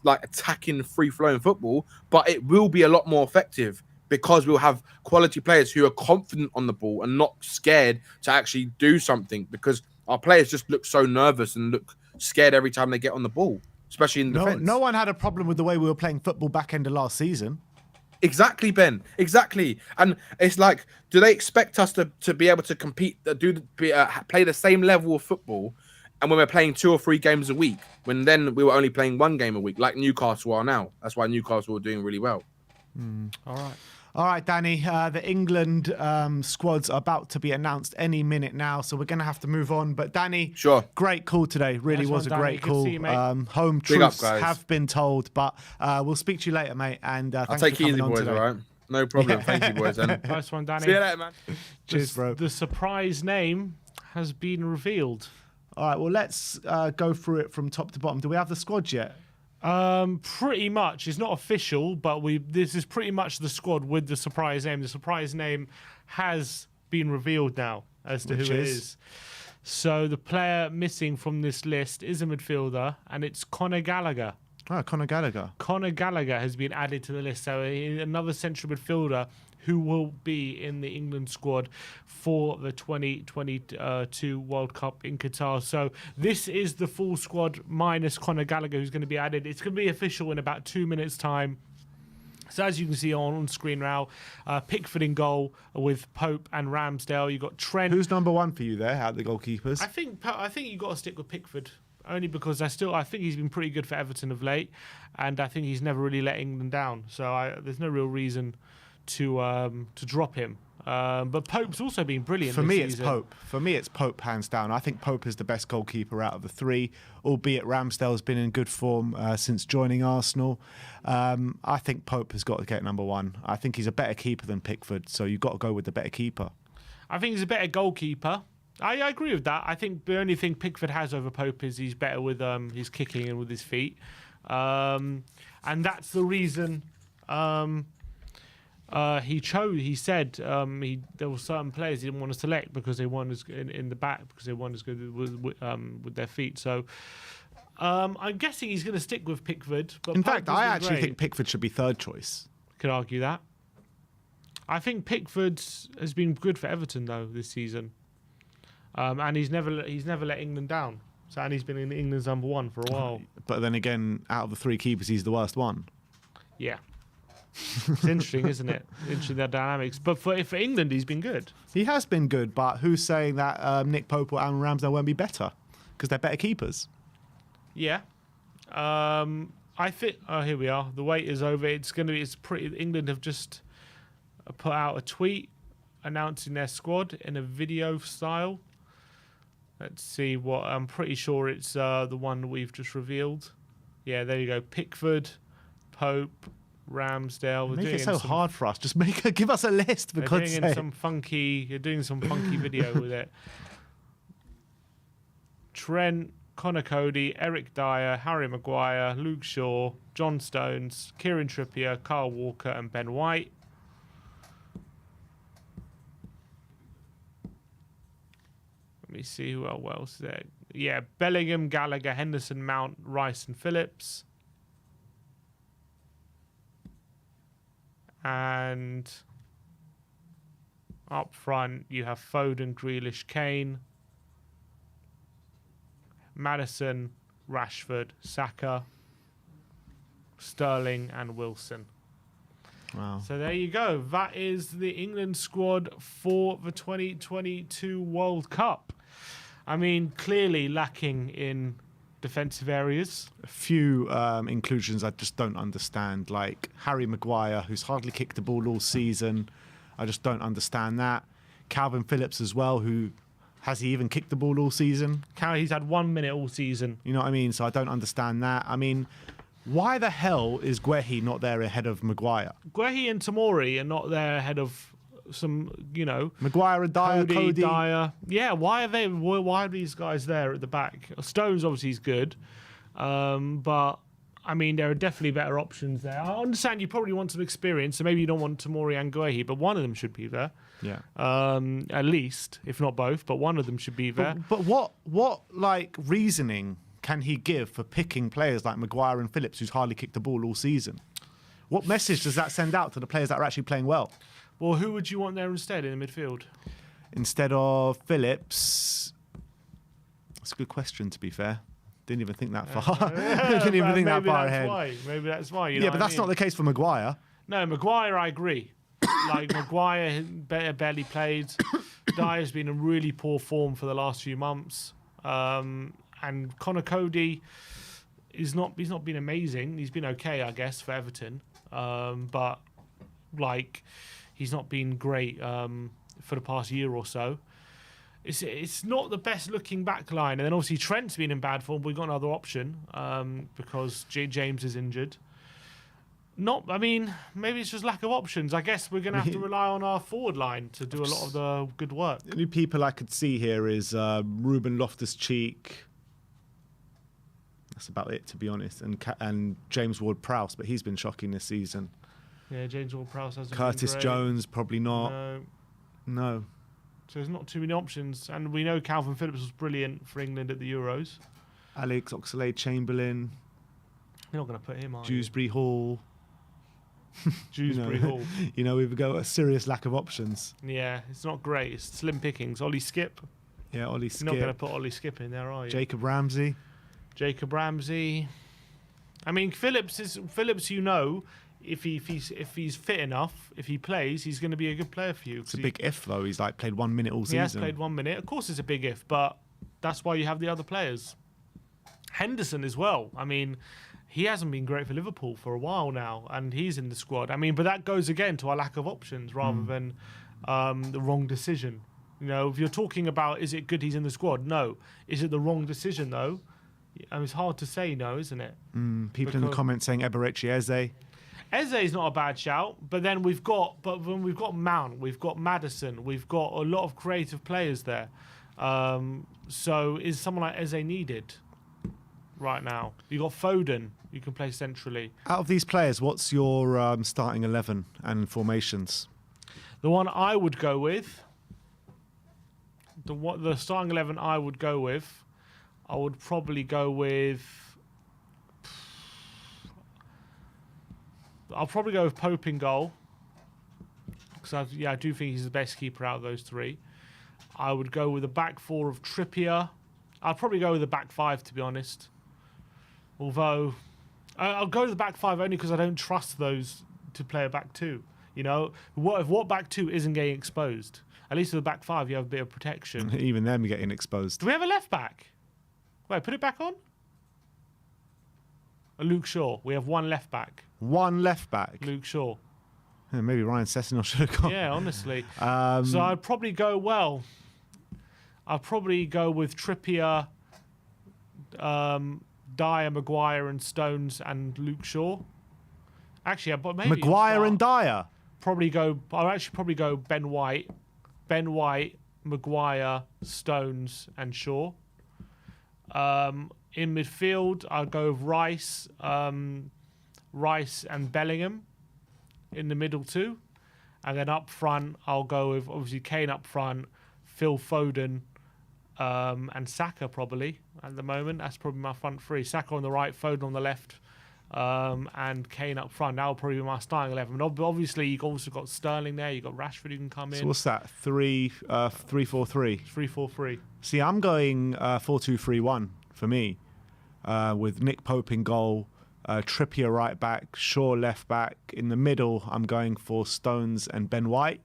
like attacking, free-flowing football, but it will be a lot more effective, because we'll have quality players who are confident on the ball and not scared to actually do something, because our players just look so nervous and look scared every time they get on the ball, especially in defense. No one had a problem with the way we were playing football back end of last season. Exactly, Ben. Exactly. And it's like, do they expect us to be able to compete, play the same level of football and when we're playing 2 or 3 games a week, when then we were only playing 1 game a week, like Newcastle are now. That's why Newcastle are doing really well. All right, Danny, the England squad's about to be announced any minute now, so we're going to have to move on. But Danny, Sure. Great call today. Really Nice was one, a great Danny. Good to call. see you, mate. Home Big up, truths guys. have been told, but we'll speak to you later, mate. And I'll thanks take for it coming easy, on boys, today. all right? No problem. Thank you, boys. And Nice one, Danny. see you later, man. Cheers, bro. The surprise name has been revealed. All right, well, let's go through it from top to bottom. Do we have the squad yet? Pretty much. It's not official, but this is pretty much the squad with the surprise name. The surprise name has been revealed now as to Which who it is? is. So the player missing from this list is a midfielder, and it's Conor Gallagher. Oh, Conor Gallagher. Conor Gallagher has been added to the list. So another central midfielder who will be in the England squad for the 2022 World Cup in Qatar. So this is the full squad minus Conor Gallagher, who's going to be added. It's going to be official in about 2 minutes' time. So as you can see on screen now, Pickford in goal with Pope and Ramsdale. You've got Trent. Who's number 1 for you there out of the goalkeepers? I think you've got to stick with Pickford. Only because I think he's been pretty good for Everton of late, and I think he's never really let England down. So there's no real reason to drop him. But Pope's also been brilliant. For this me, it's season. Pope. For me, it's Pope, hands down. I think Pope is the best goalkeeper out of the 3, albeit Ramsdale's been in good form since joining Arsenal. I think Pope has got to get number 1. I think he's a better keeper than Pickford, so you've got to go with the better keeper. I think he's a better goalkeeper. I agree with that. I think the only thing Pickford has over Pope is he's better with his kicking and with his feet. And that's the reason he said there were certain players he didn't want to select because they weren't as in the back, because they weren't as good with their feet. So I'm guessing he's going to stick with Pickford. But In Pope fact, has I been actually great. think Pickford should be 3rd choice. Could argue that. I think Pickford has been good for Everton though this season, and he's never let England down. So, and he's been in England's number 1 for a while. But then again, out of the 3 keepers, he's the worst one. Yeah, it's interesting, isn't it? Interesting, their dynamics. But for England, he's been good. He has been good, but who's saying that Nick Pope or Aaron Ramsdale won't be better? Because they're better keepers. Yeah. I think. Oh, here we are. The wait is over. It's pretty. England have just put out a tweet announcing their squad in a video style. Let's see what. I'm pretty sure it's the one we've just revealed. Yeah, there you go. Pickford, Pope, Ramsdale. Make it so hard for us. Just give us a list, for They're God's doing sake. You're doing some funky video with it. Trent, Connor Cody, Eric Dyer, Harry Maguire, Luke Shaw, John Stones, Kieran Trippier, Kyle Walker, and Ben White. Let me see who else is there. Yeah, Bellingham, Gallagher, Henderson, Mount, Rice, and Phillips. And up front, you have Foden, Grealish, Kane, Maddison, Rashford, Saka, Sterling, and Wilson. Wow. So there you go. That is the England squad for the 2022 World Cup. I mean, clearly lacking in defensive areas. A few inclusions I just don't understand, like Harry Maguire, who's hardly kicked the ball all season. I just don't understand that. Calvin Phillips as well, who has he even kicked the ball all season? He's had 1 minute all season. You know what I mean? So I don't understand that. I mean, why the hell is Guehi not there ahead of Maguire? Guehi and Tomori are not there ahead of some, Maguire and Dyer, Cody. Dyer. Yeah, why are these guys there at the back? Stones obviously is good, but I mean there are definitely better options there. I understand you probably want some experience, so maybe you don't want Tomori and Guehi, but one of them should be there. Yeah. At least, if not both, but one of them should be there. But what like reasoning can he give for picking players like Maguire and Phillips, who's hardly kicked the ball all season? What message does that send out to the players that are actually playing well? Well, who would you want there instead in the midfield? Instead of Phillips, that's a good question, to be fair. Didn't even think that far. Didn't even think that far ahead. Maybe that's why. Yeah, but that's not the case for Maguire. No, Maguire, I agree. Like, Maguire barely played. Dyer's been in really poor form for the last few months. and Connor Cody he's not been amazing. He's been okay, I guess, for Everton, but like he's not been great for the past year or so. It's not the best looking back line, and then obviously Trent's been in bad form. We've got another option because James is injured. Maybe it's just lack of options. I guess we're going to have to rely on our forward line to do a lot of the good work. The only people I could see here is Ruben Loftus-Cheek. That's about it, to be honest. And James Ward-Prowse, but he's been shocking this season. Yeah, James Ward-Prowse hasn't Curtis been great. Jones, probably not. No. So there's not too many options. And we know Calvin Phillips was brilliant for England at the Euros. Alex Oxlade-Chamberlain. You're not going to put him on. Dewsbury Hall. Dewsbury Hall. We've got a serious lack of options. Yeah, it's not great. It's slim pickings. Ollie Skip. Yeah, Ollie Skip. You're not going to put Ollie Skip in there, are you? Jacob Ramsey. I mean, Phillips. If he's fit enough, if he plays, he's going to be a good player for you. It's a big if, though. He's like played 1 minute all season. He has played 1 minute. Of course, it's a big if, but that's why you have the other players. Henderson as well. I mean, he hasn't been great for Liverpool for a while now, and he's in the squad. I mean, but that goes again to our lack of options rather than the wrong decision. If you're talking about is it good he's in the squad? No. Is it the wrong decision though? It's hard to say no, isn't it? People in the comments saying Eberechi Eze. Eze is not a bad shout, but then we've got Mount, we've got Maddison, we've got a lot of creative players there. So is someone like Eze needed right now? You got Foden, you can play centrally. Out of these players, what's your starting 11 and formations? The one I would go with, the starting 11 I would go with, I would probably go with. I'll probably go with Pope in goal because I do think he's the best keeper out of those three. I would go with a back four of Trippier. I'll probably go with a back five, to be honest. Although I'll go to the back five only because I don't trust those to play a back two. What back two isn't getting exposed? At least with the back five, you have a bit of protection. Even them getting exposed. Do we have a left back? Wait, put it back on. Luke Shaw. We have one left back. One left back. Luke Shaw. Yeah, maybe Ryan Sessegnon should have gone. Yeah, honestly. So I'd probably go with Trippier, Dyer, Maguire, and Stones, and Luke Shaw. Actually, but maybe Maguire and Dyer. I'll actually probably go Ben White, Maguire, Stones, and Shaw. In midfield, I'll go with Rice and Bellingham in the middle too. And then up front, I'll go with obviously Kane up front, Phil Foden, and Saka probably at the moment. That's probably my front three. Saka on the right, Foden on the left, and Kane up front. That'll probably be my starting 11. But obviously, you've also got Sterling there. You've got Rashford who can come in. So what's that? 3-4-3? 3-4-3. See, I'm going 4-2-3-1 for me, with Nick Pope in goal, Trippier right back, Shaw left back. In the middle, I'm going for Stones and Ben White.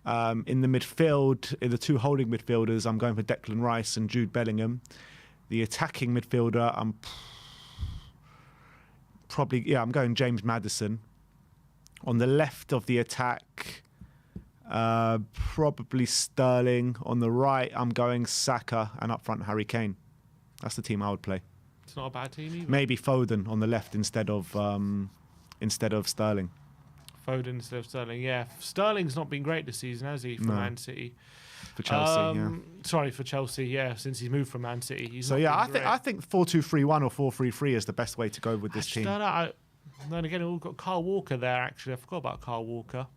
In the midfield, in the two holding midfielders, I'm going for Declan Rice and Jude Bellingham. The attacking midfielder, I'm going James Maddison. On the left of the attack, probably Sterling. On the right, I'm going Saka, and up front, Harry Kane. That's the team I would play. It's not a bad team either. Maybe Foden on the left instead of Sterling. Foden instead of Sterling, yeah. Sterling's not been great this season, has he, for Man City? For Chelsea, yeah. Sorry, for Chelsea, yeah, since he's moved from Man City. I think 4-2-3-1 or 4-3-3 is the best way to go with this team. Then again, we've got Kyle Walker there, actually. I forgot about Kyle Walker.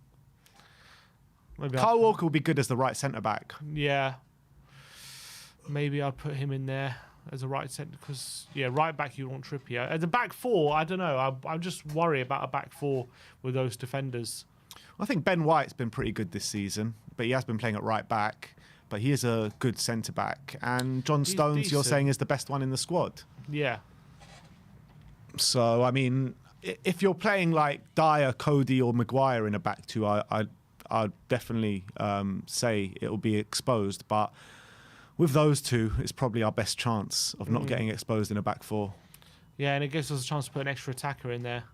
Kyle Walker will be good as the right centre-back. Yeah. Maybe I'd put him in there as a right centre because, right back you want Trippier. As a back four, I don't know. I just worry about a back four with those defenders. I think Ben White's been pretty good this season, but he has been playing at right back. But he is a good centre back. And John Stones, decent. You're saying, is the best one in the squad. Yeah. So, I mean, if you're playing like Dyer, Cody, or Maguire in a back two, I'd definitely say it'll be exposed. But with those two, it's probably our best chance of not getting exposed in a back four. Yeah, and it gives us a chance to put an extra attacker in there.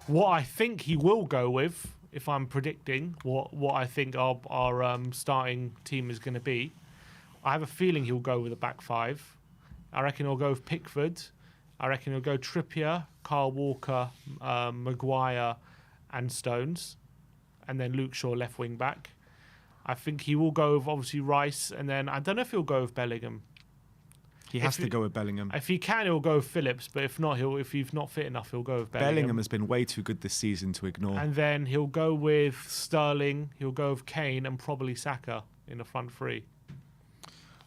What I think he will go with, if I'm predicting what I think our starting team is going to be, I have a feeling he'll go with a back five. I reckon he'll go with Pickford. I reckon he'll go Trippier, Kyle Walker, Maguire, and Stones, and then Luke Shaw left wing back. I think he will go with obviously Rice, and then I don't know if he'll go with Bellingham. He has to go with Bellingham. If he can, he'll go with Phillips, but if not, if he's not fit enough, he'll go with Bellingham. Bellingham has been way too good this season to ignore. And then he'll go with Sterling, he'll go with Kane, and probably Saka in the front three.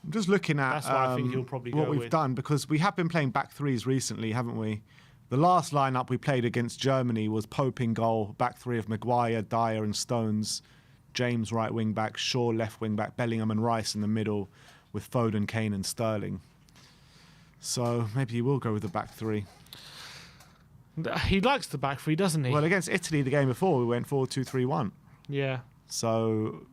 I'm just looking at That's what I think he'll probably what go we've with. done, because we have been playing back threes recently, haven't we? The last lineup we played against Germany was Pope in goal, back three of Maguire, Dyer and Stones, James right wing back, Shaw left wing back, Bellingham and Rice in the middle with Foden, Kane and Sterling. So maybe he will go with the back three. He likes the back three, doesn't he? Well, against Italy the game before, we went 4-2-3-1. Yeah. So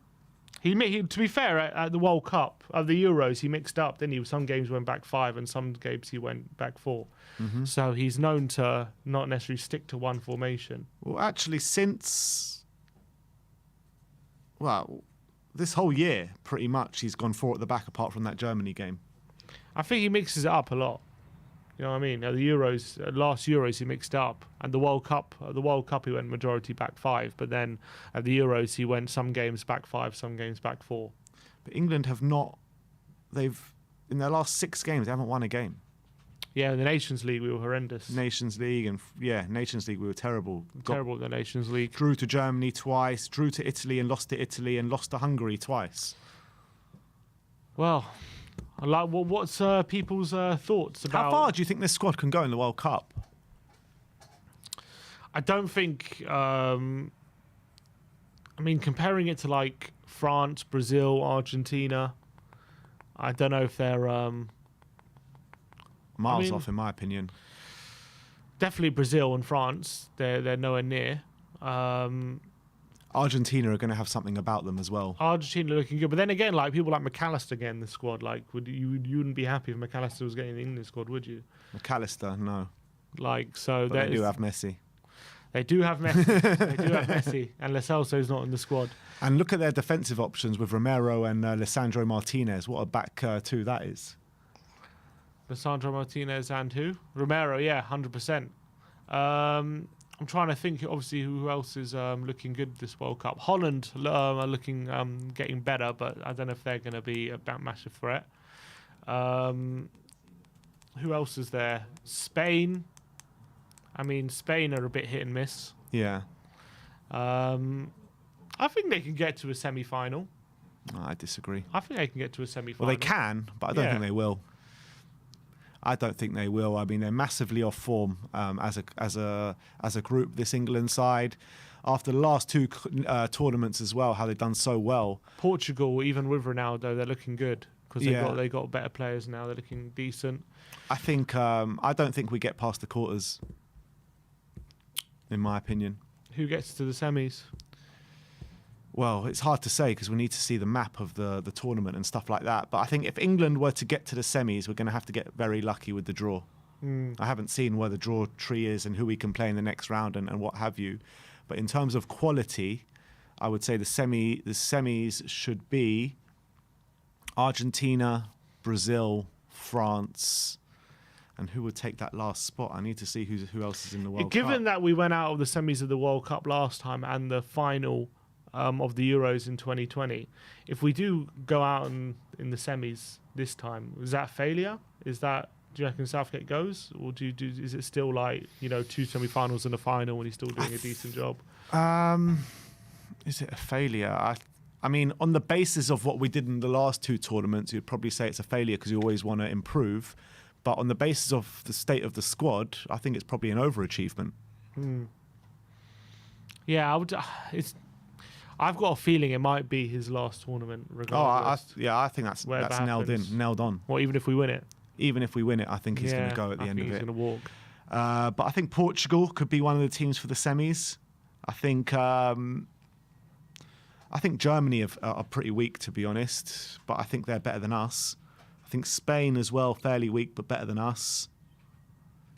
He to be fair, at the World Cup, the Euros, he mixed up, didn't he? Some games went back five and some games he went back four. Mm-hmm. So he's known to not necessarily stick to one formation. Well, actually, since this whole year, pretty much, he's gone four at the back, apart from that Germany game. I think he mixes it up a lot. You know what I mean? At the Euros, last Euros he mixed up, and the World Cup, he went majority back five. But then at the Euros he went some games back five, some games back four. But England have not. They've in their last 6 games they haven't won a game. Yeah, in the Nations League we were horrendous. Nations League Nations League we were terrible. Terrible in the Nations League. Drew to Germany twice, drew to Italy and lost to Hungary twice. Well, I like what's people's thoughts about? How far do you think this squad can go in the World Cup? I don't think. I mean, comparing it to like France, Brazil, Argentina, I don't know if they're Miles off, in my opinion. definitely Brazil and France. They're nowhere near. Argentina are going to have something about them as well. Argentina looking good, but then again, like people like McAllister getting in the squad, like you wouldn't be happy if McAllister was getting in the England squad, would you? McAllister, no. Like so, But they do have Messi. They do have Messi. They do have Messi, and Lo Celso's not in the squad. And look at their defensive options with Romero and Lisandro Martinez. What a back two that is. Lisandro Martinez and who? Romero, yeah, 100%. I'm trying to think, obviously, who else is looking good this World Cup. Holland are looking getting better, but I don't know if they're going to be a massive threat. Who else is there? Spain. I mean, Spain are a bit hit and miss. Yeah. I think they can get to a semi-final. No, I disagree. I think they can get to a semi-final. Well, they can, but I don't think they will. I don't think they will. I mean, they're massively off form as a group. This England side, after the last 2 tournaments as well, how they've done so well. Portugal, even with Ronaldo, they're looking good because they got better players now. They're looking decent. I think I don't think we get past the quarters. In my opinion. Who gets to the semis? Well, it's hard to say because we need to see the map of the tournament and stuff like that. But I think if England were to get to the semis, we're going to have to get very lucky with the draw. I haven't seen where the draw tree is and who we can play in the next round and what have you. But in terms of quality, I would say the semis should be Argentina, Brazil, France, and who would take that last spot? I need to see who else is in the World Cup. Given that we went out of the semis of the World Cup last time and the final of the Euros in 2020, if we do go out in the semis this time, is that failure? Do you reckon Southgate goes, or is it still like 2 semi-finals and a final when he's still doing a decent job? Is it a failure? I mean, on the basis of what we did in the last 2 tournaments, you'd probably say it's a failure because you always want to improve. But on the basis of the state of the squad, I think it's probably an overachievement. Yeah, I've got a feeling it might be his last tournament, regardless. I think that's nailed on. Well, even if we win it? Even if we win it, I think he's going to go at the end of it. He's going to walk. But I think Portugal could be one of the teams for the semis. I think Germany are pretty weak, to be honest. But I think they're better than us. I think Spain as well, fairly weak, but better than us.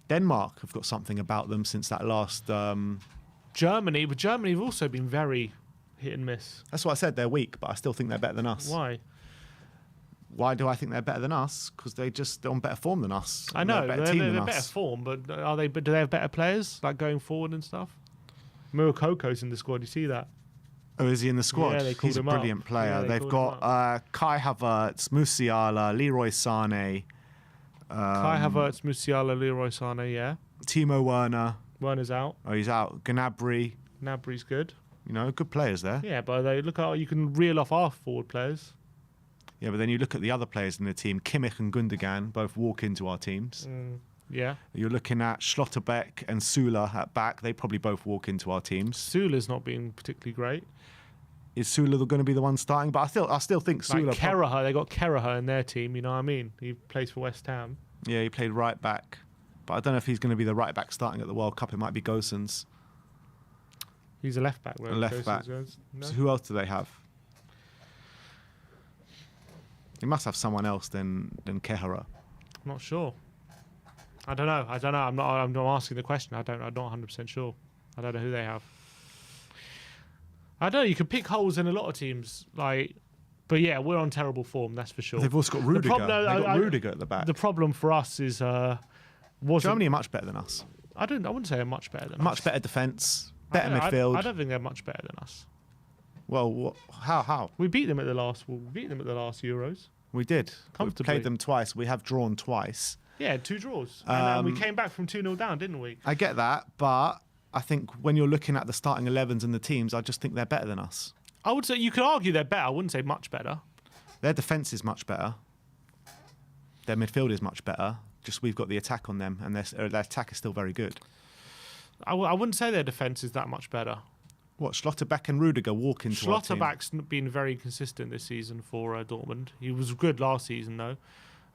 Denmark have got something about them since that last... Germany, but Germany have also been very hit and miss. That's what I said, they're weak, but I still think they're better than us. Why? Why do I think they're better than us? Because they're on better form than us. I know, they're a better they're, team they're than better us. form, but are they? But do they have better players, like going forward and stuff? Murakoko's in the squad. You see that? Oh, is he in the squad? Yeah, they called He's a him up. brilliant player. Yeah, they They've called him got Kai Havertz, Musiala, Leroy Sané, Kai Havertz, Musiala, Leroy Sané. Yeah, Timo Werner. Werner's out. Oh, he's out. Gnabry. Gnabry's good. You know, good players there. Yeah, but they look at you can reel off our forward players. Yeah, but then you look at the other players in the team. Kimmich and Gundogan both walk into our teams. Yeah. You're looking at Schlotterbeck and Sula at back. They probably both walk into our teams. Sula's not been particularly great. Is Sula going to be the one starting? But I still think Sula... Like Keraha, they got Keraha in their team, you know what I mean? He plays for West Ham. Yeah, he played right back. But I don't know if he's going to be the right back starting at the World Cup. It might be Gosens. He's a left back. A left back. No? So who else do they have? They must have someone else than Kehara. I'm not sure. I don't know. I'm not asking the question. I'm not 100% sure. I don't know who they have. I don't know. You can pick holes in a lot of teams, but yeah, we're on terrible form. That's for sure. They've also got Rudiger. They've got Rudiger at the back. The problem for us is Germany are much better than us. I wouldn't say they're much better than us. Much better defence, better midfield. I don't think they're much better than us. Well, how? We beat them at the last Euros. We did. Comfortably. We played them twice. We have drawn twice. Yeah, 2 draws. And we came back from 2-0 down, didn't we? I get that, but I think when you're looking at the starting 11s and the teams, I just think they're better than us. I would say you could argue they're better. I wouldn't say much better. Their defence is much better. Their midfield is much better. Just we've got the attack on them, and their attack is still very good. I wouldn't say their defence is that much better. What, Schlotterbeck and Rudiger walk into our team? Schlotterbeck's been very consistent this season for Dortmund. He was good last season, though.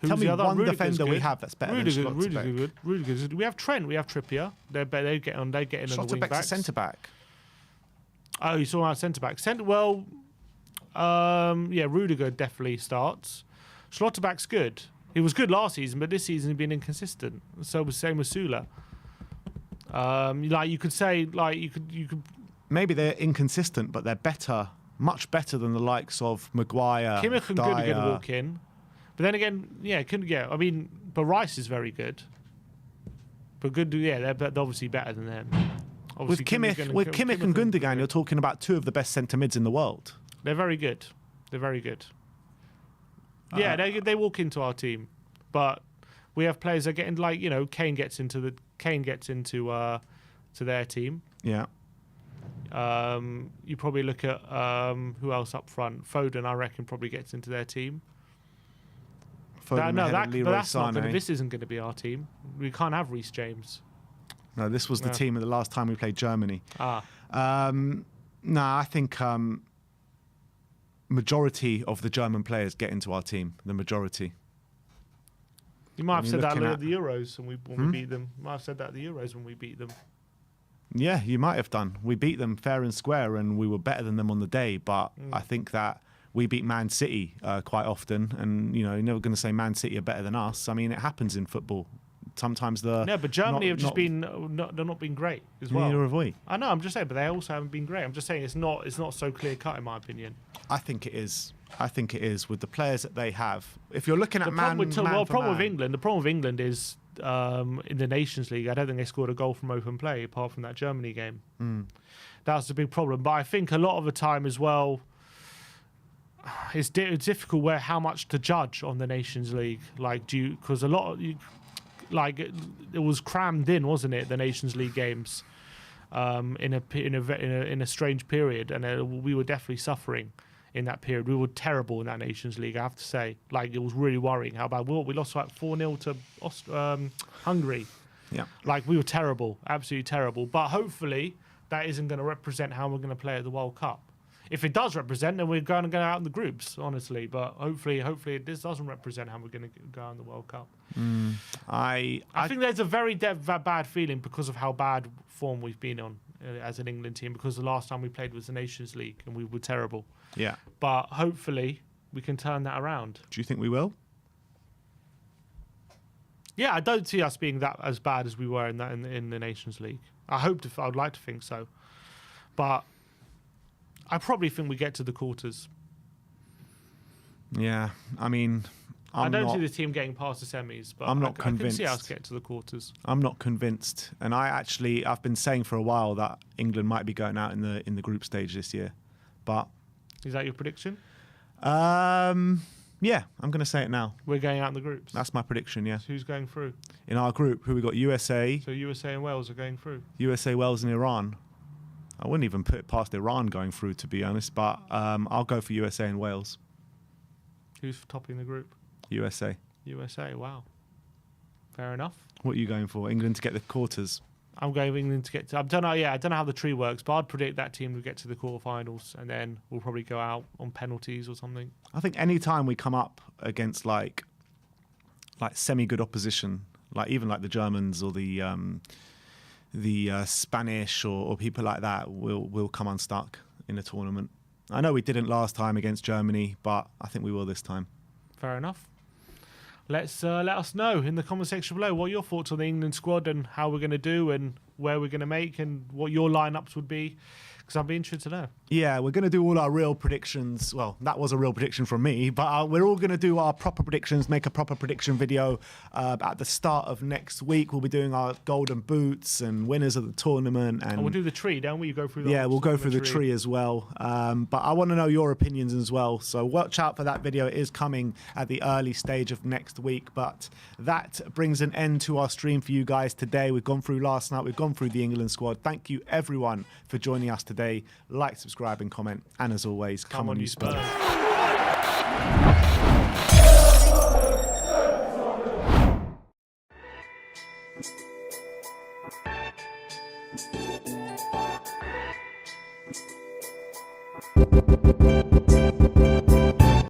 Tell me one defender we have that's better than Schlotterbeck. Rudiger's good. We have Trent. We have Trippier. They get in on the wing backs. Schlotterbeck's a centre back. Oh, you saw our centre back. Rudiger definitely starts. Schlotterbeck's good. He was good last season, but this season he's been inconsistent. So the same with Sula. You could. Maybe they're inconsistent, but they're better, much better than the likes of Maguire, Kimmich and Dyer. Gundogan walk in. But then again, but Rice is very good. But they're obviously better than them. With Kimmich and Gundogan, you're talking about 2 of the best centre mids in the world. They're very good. Yeah, they walk into our team, but we have players that are getting Kane gets into to their team. Yeah. You probably look at who else up front. Foden, I reckon, probably gets into their team. This isn't going to be our team. We can't have Reece James. No, this was the team of the last time we played Germany. I think majority of the German players get into our team. The majority. You might have said that at the Euros when we beat them. You might have said that at the Euros when we beat them. Yeah, you might have done. We beat them fair and square, and we were better than them on the day. But I think that we beat Man City quite often, and you're never going to say Man City are better than us. I mean, it happens in football. Sometimes but Germany have just been they're not been great as well. Neither have we. I know. I'm just saying, but they also haven't been great. I'm just saying it's not so clear cut in my opinion. I think it is. With the players that they have. If you're looking at the problem with England is in the Nations League. I don't think they scored a goal from open play apart from that Germany game. That's the big problem. But I think a lot of the time as well, it's difficult how much to judge on the Nations League. Because a lot of it was crammed in, wasn't it? The Nations League games in a strange period, and we were definitely suffering in that period. We were terrible in that Nations League, I have to say. It was really worrying how bad we lost 4-0 to Hungary. Yeah, we were terrible, absolutely terrible. But hopefully that isn't going to represent how we're going to play at the World Cup. If it does represent, then we're going to go out in the groups, honestly. But hopefully this doesn't represent how we're going to go out in the World Cup. I think there's a very bad feeling because of how bad form we've been on as an England team, because the last time we played was the Nations League and we were terrible. Yeah. But hopefully we can turn that around. Do you think we will? Yeah, I don't see us being that as bad as we were in the Nations League. I'd like to think so, but I probably think we get to the quarters. Yeah, I mean, I don't see the team getting past the semis, but I'm not I can convinced. see us get to the quarters. I'm not convinced, and I've been saying for a while that England might be going out in the group stage this year, but is that your prediction? Yeah, I'm going to say it now. We're going out in the groups. That's my prediction. Yeah. So who's going through? In our group, who we got? USA. So USA and Wales are going through. USA, Wales, and Iran. I wouldn't even put it past Iran going through, to be honest, but I'll go for USA and Wales. Who's topping the group? USA. USA. Wow. Fair enough. What are you going for? England to get the quarters? I'm going for England to get to. I don't know. Yeah, I don't know how the tree works, but I'd predict that team will get to the quarterfinals, and then we'll probably go out on penalties or something. I think any time we come up against like semi-good opposition, like even like the Germans or the Spanish or people like that, will come unstuck in a tournament. I know we didn't last time against Germany, but I think we will this time. Fair enough. Let us know in the comment section below what your thoughts on the England squad and how we're going to do and where we're going to make and what your lineups would be, because I'd be interested to know. Yeah, we're going to do all our real predictions. Well, that was a real prediction from me, but we're all going to do our proper predictions, make a proper prediction video at the start of next week. We'll be doing our golden boots and winners of the tournament. And we'll do the tree, don't we? You go through the we'll go through the tree as well. But I want to know your opinions as well. So watch out for that video. It is coming at the early stage of next week. But that brings an end to our stream for you guys today. We've gone through last night. We've gone through the England squad. Thank you, everyone, for joining us today. Like, subscribe, and comment. And as always, come on, you Spurs. Spurs.